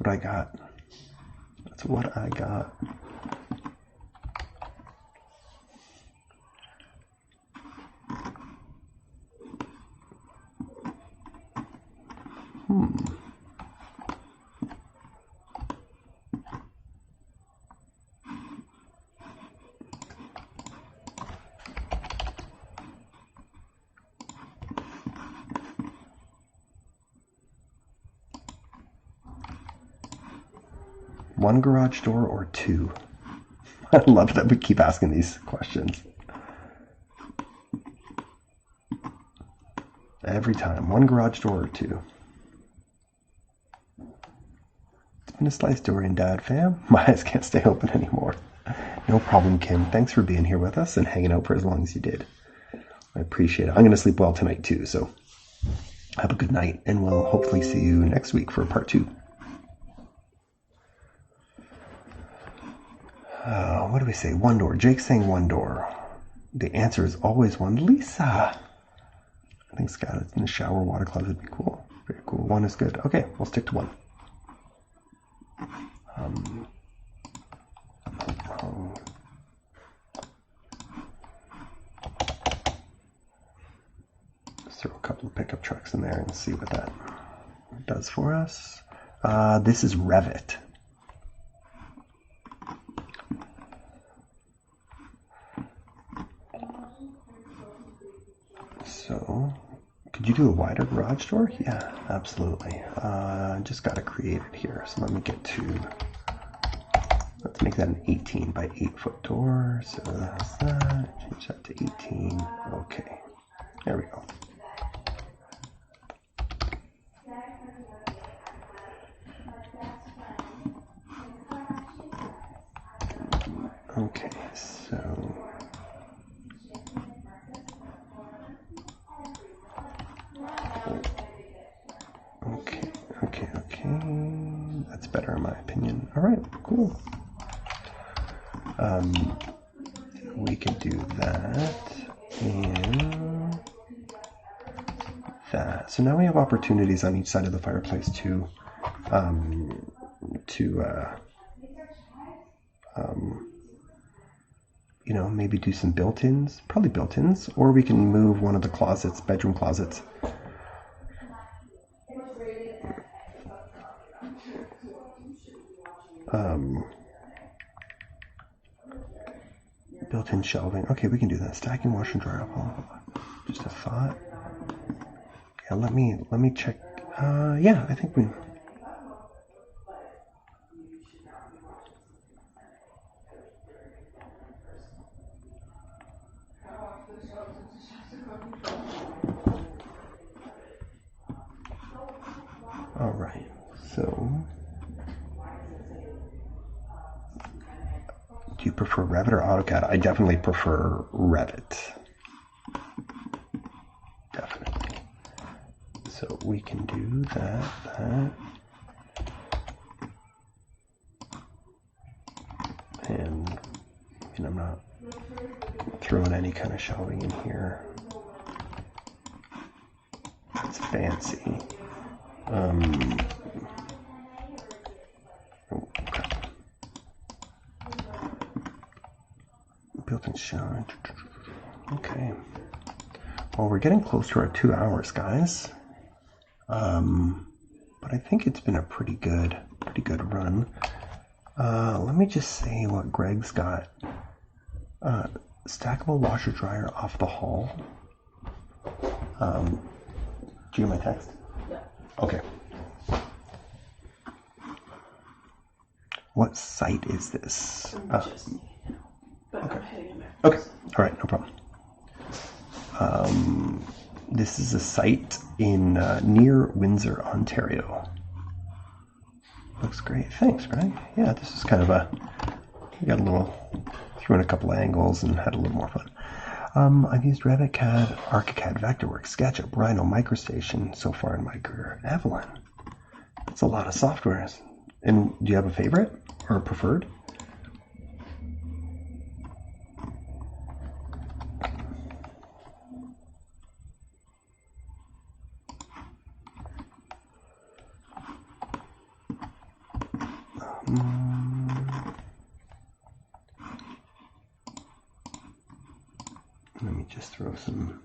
I got. That's what I got. One garage door or 2? I love that we keep asking these questions. Every time. 1 garage door or 2? It's been a Slice Dorian Dad fam. My eyes can't stay open anymore. No problem, Kim. Thanks for being here with us and hanging out for as long as you did. I appreciate it. I'm going to sleep well tonight too, so have a good night, and we'll hopefully see you next week for part 2. What do we say? 1 door. Jake's saying 1 door. The answer is always 1. Lisa! I think Skylight's in the shower. Water closet would be cool. Very cool. 1 is good. Okay, we'll stick to 1. Let's throw a couple of pickup trucks in there and see what that does for us. This is Revit. So, could you do a wider garage door? Yeah, absolutely. Just got to create it here. So let me get to, let's make that an 18 by 8 foot door. So that's that. Change that to 18. Okay, there we go. Okay, so okay. That's better in my opinion. All right, cool. We could do that, and that. So now we have opportunities on each side of the fireplace to you know, maybe do some built-ins, probably built-ins, or we can move one of the closets, bedroom closets. Built-in shelving. Okay, we can do that. Stacking washer and dryer. Just a thought. Yeah, let me check. Yeah, I think we. All right. So, do you prefer Revit or AutoCAD? I definitely prefer Revit. Definitely. So we can do that. And I'm not throwing any kind of shelving in here. That's fancy. Built-in shower. Okay. Well, we're getting close to our 2 hours, guys. But I think it's been a pretty good run. Let me just say what Greg's got. Stackable washer dryer off the hall. Do you get my text? Yeah. Okay. What site is this? Okay. Okay. All right. No problem. This is a site in near Windsor, Ontario. Looks great. Thanks, Greg. Yeah, this is kind of we got a little, threw in a couple of angles and had a little more fun. I've used Revit, CAD, ArchiCAD, Vectorworks, SketchUp, Rhino, MicroStation so far in my career. Evelyn. That's a lot of softwares. And do you have a favorite or a preferred? Let me just throw some.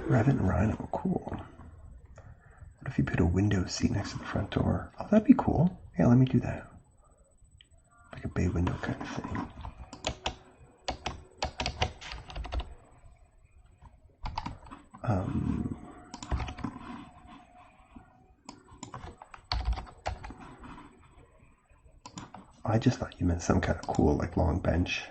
Revit and Rhino, cool. What if you put a window seat next to the front door? Oh, that'd be cool. Yeah, let me do that. Like a bay window kind of thing. I just thought you meant some kind of cool, like, long bench.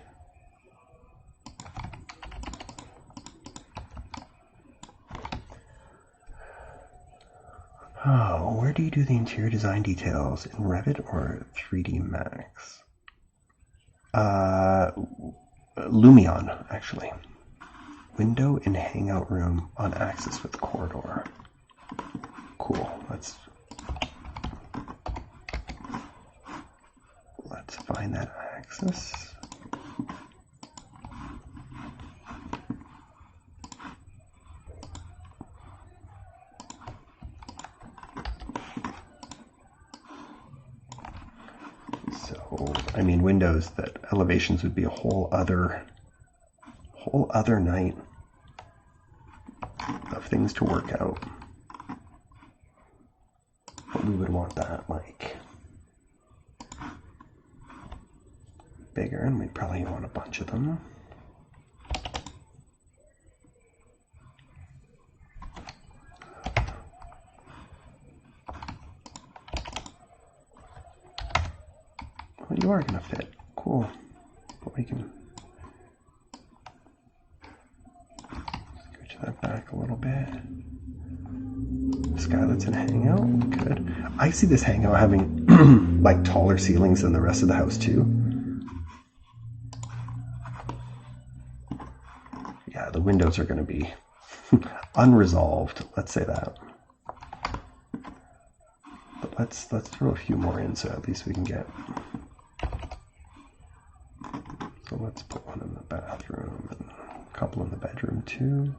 Oh, where do you do the interior design details? In Revit or 3D Max? Lumion, actually. Window in hangout room on axis with corridor. Cool. Let's find that axis. So, I mean, windows, that elevations would be a whole other night of things to work out. But we would want that like bigger, and we'd probably want a bunch of them. Well, you are going to fit. Cool. But we can scooch that back a little bit. Skylight's in hangout. Good. I see this hangout having like taller ceilings than the rest of the house too. Yeah, the windows are going to be unresolved. Let's say that. But let's throw a few more in so at least we can get. So let's put one in the bathroom and a couple in the bedroom too.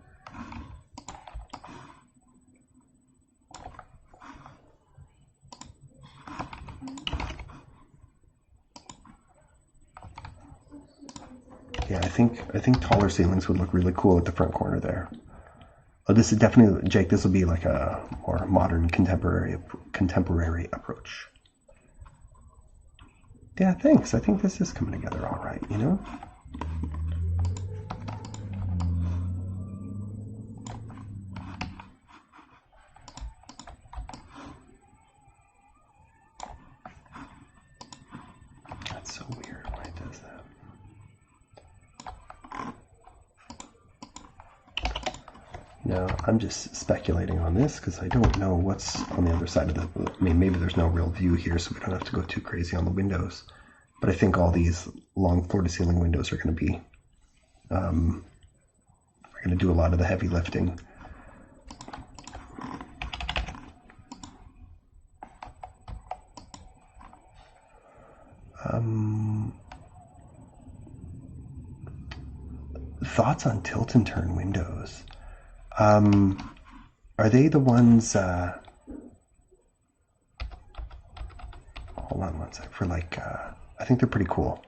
Yeah, I think taller ceilings would look really cool at the front corner there. Oh, this is definitely, Jake, this will be like a more modern contemporary approach. Yeah, thanks. I think this is coming together all right, you know? That's so weird why it does that. Now, I'm just speculating on this because I don't know what's on the other side of the... I mean, maybe there's no real view here, so we don't have to go too crazy on the windows. But I think all these long floor-to-ceiling windows are going to be... are going to do a lot of the heavy lifting. Thoughts on tilt and turn windows? Are they the ones, hold on one sec, for like, I think they're pretty cool.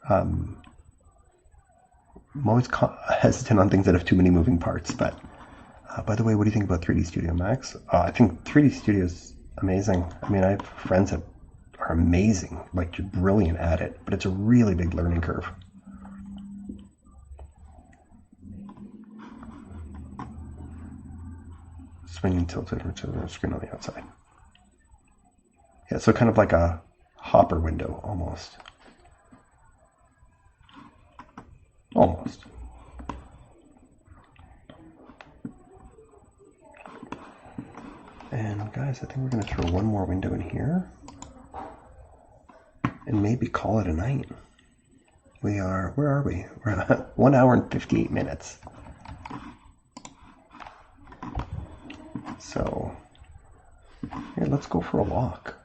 I'm always hesitant on things that have too many moving parts, but by the way, what do you think about 3D Studio Max? I think 3D Studio is amazing. I mean, I have friends that are amazing, like just brilliant at it, but it's a really big learning curve. Swinging tilted, which is a screen on the outside. Yeah, so kind of like a hopper window, almost. Almost. And guys, I think we're going to throw one more window in here. And maybe call it a night. We are, where are we? We're at 1 hour and 58 minutes. So, here, let's go for a walk.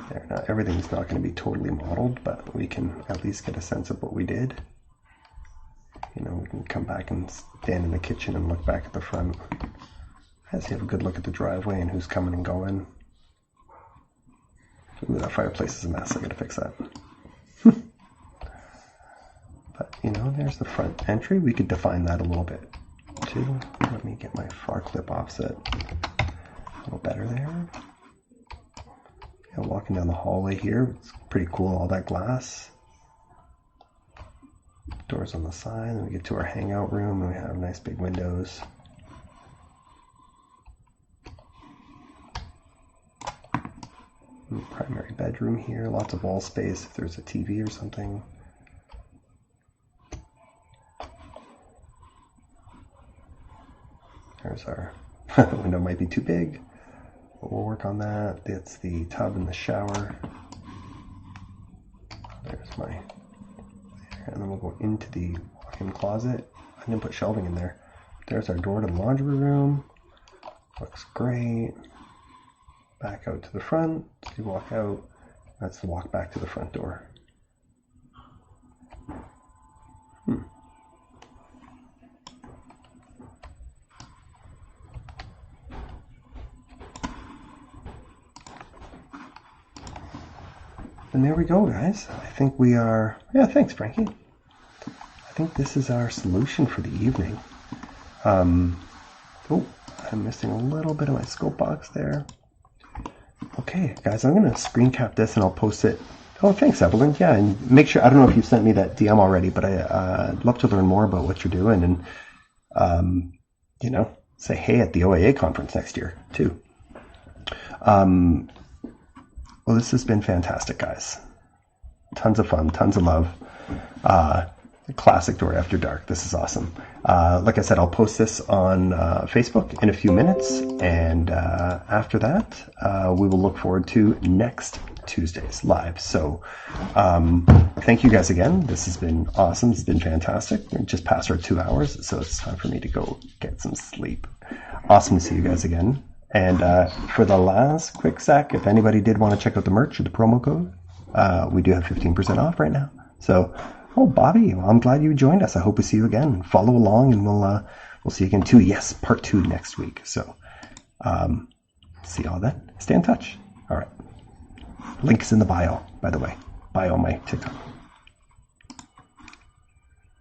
There, now everything's not going to be totally modeled, but we can at least get a sense of what we did. You know, we can come back and stand in the kitchen and look back at the front as you have a good look at the driveway and who's coming and going. Ooh, that fireplace is a mess. I gotta fix that. But, you know, there's the front entry. We could define that a little bit, too. Let me get my far clip offset a little better there. Yeah, walking down the hallway here. It's pretty cool, all that glass. Doors on the side. Then we get to our hangout room, and we have nice big windows. Primary bedroom here, lots of wall space if there's a TV or something. There's our window, might be too big, but we'll work on that. That's the tub and the shower. There's my, and then we'll go into the walk-in closet. I didn't put shelving in there. There's our door to the laundry room. Looks great. Back out to the front, so you walk out, that's the walk back to the front door. And there we go, guys. I think we are, yeah, thanks, Frankie. I think this is our solution for the evening. Oh, I'm missing a little bit of my scope box there. Okay, guys, I'm going to screen cap this and I'll post it. Oh, thanks, Evelyn. Yeah, and make sure, I don't know if you sent me that DM already, but I'd love to learn more about what you're doing and, you know, say hey at the OAA conference next year, too. Well, this has been fantastic, guys. Tons of fun, tons of love. Classic Door After Dark. This is awesome. Like I said, I'll post this on Facebook in a few minutes, and after that, we will look forward to next Tuesdays live. So thank you guys again. This has been awesome. It's been fantastic. We're just past our 2 hours, so it's time for me to go get some sleep. Awesome to see you guys again. And for the last quick sec, if anybody did want to check out the merch or the promo code, we do have 15% off right now. So, oh, Bobby, well, I'm glad you joined us. I hope we see you again. Follow along, and we'll see you again too. Yes, part 2 next week. So, see y'all then. Stay in touch. All right. Links in the bio, by the way. Bio on my TikTok.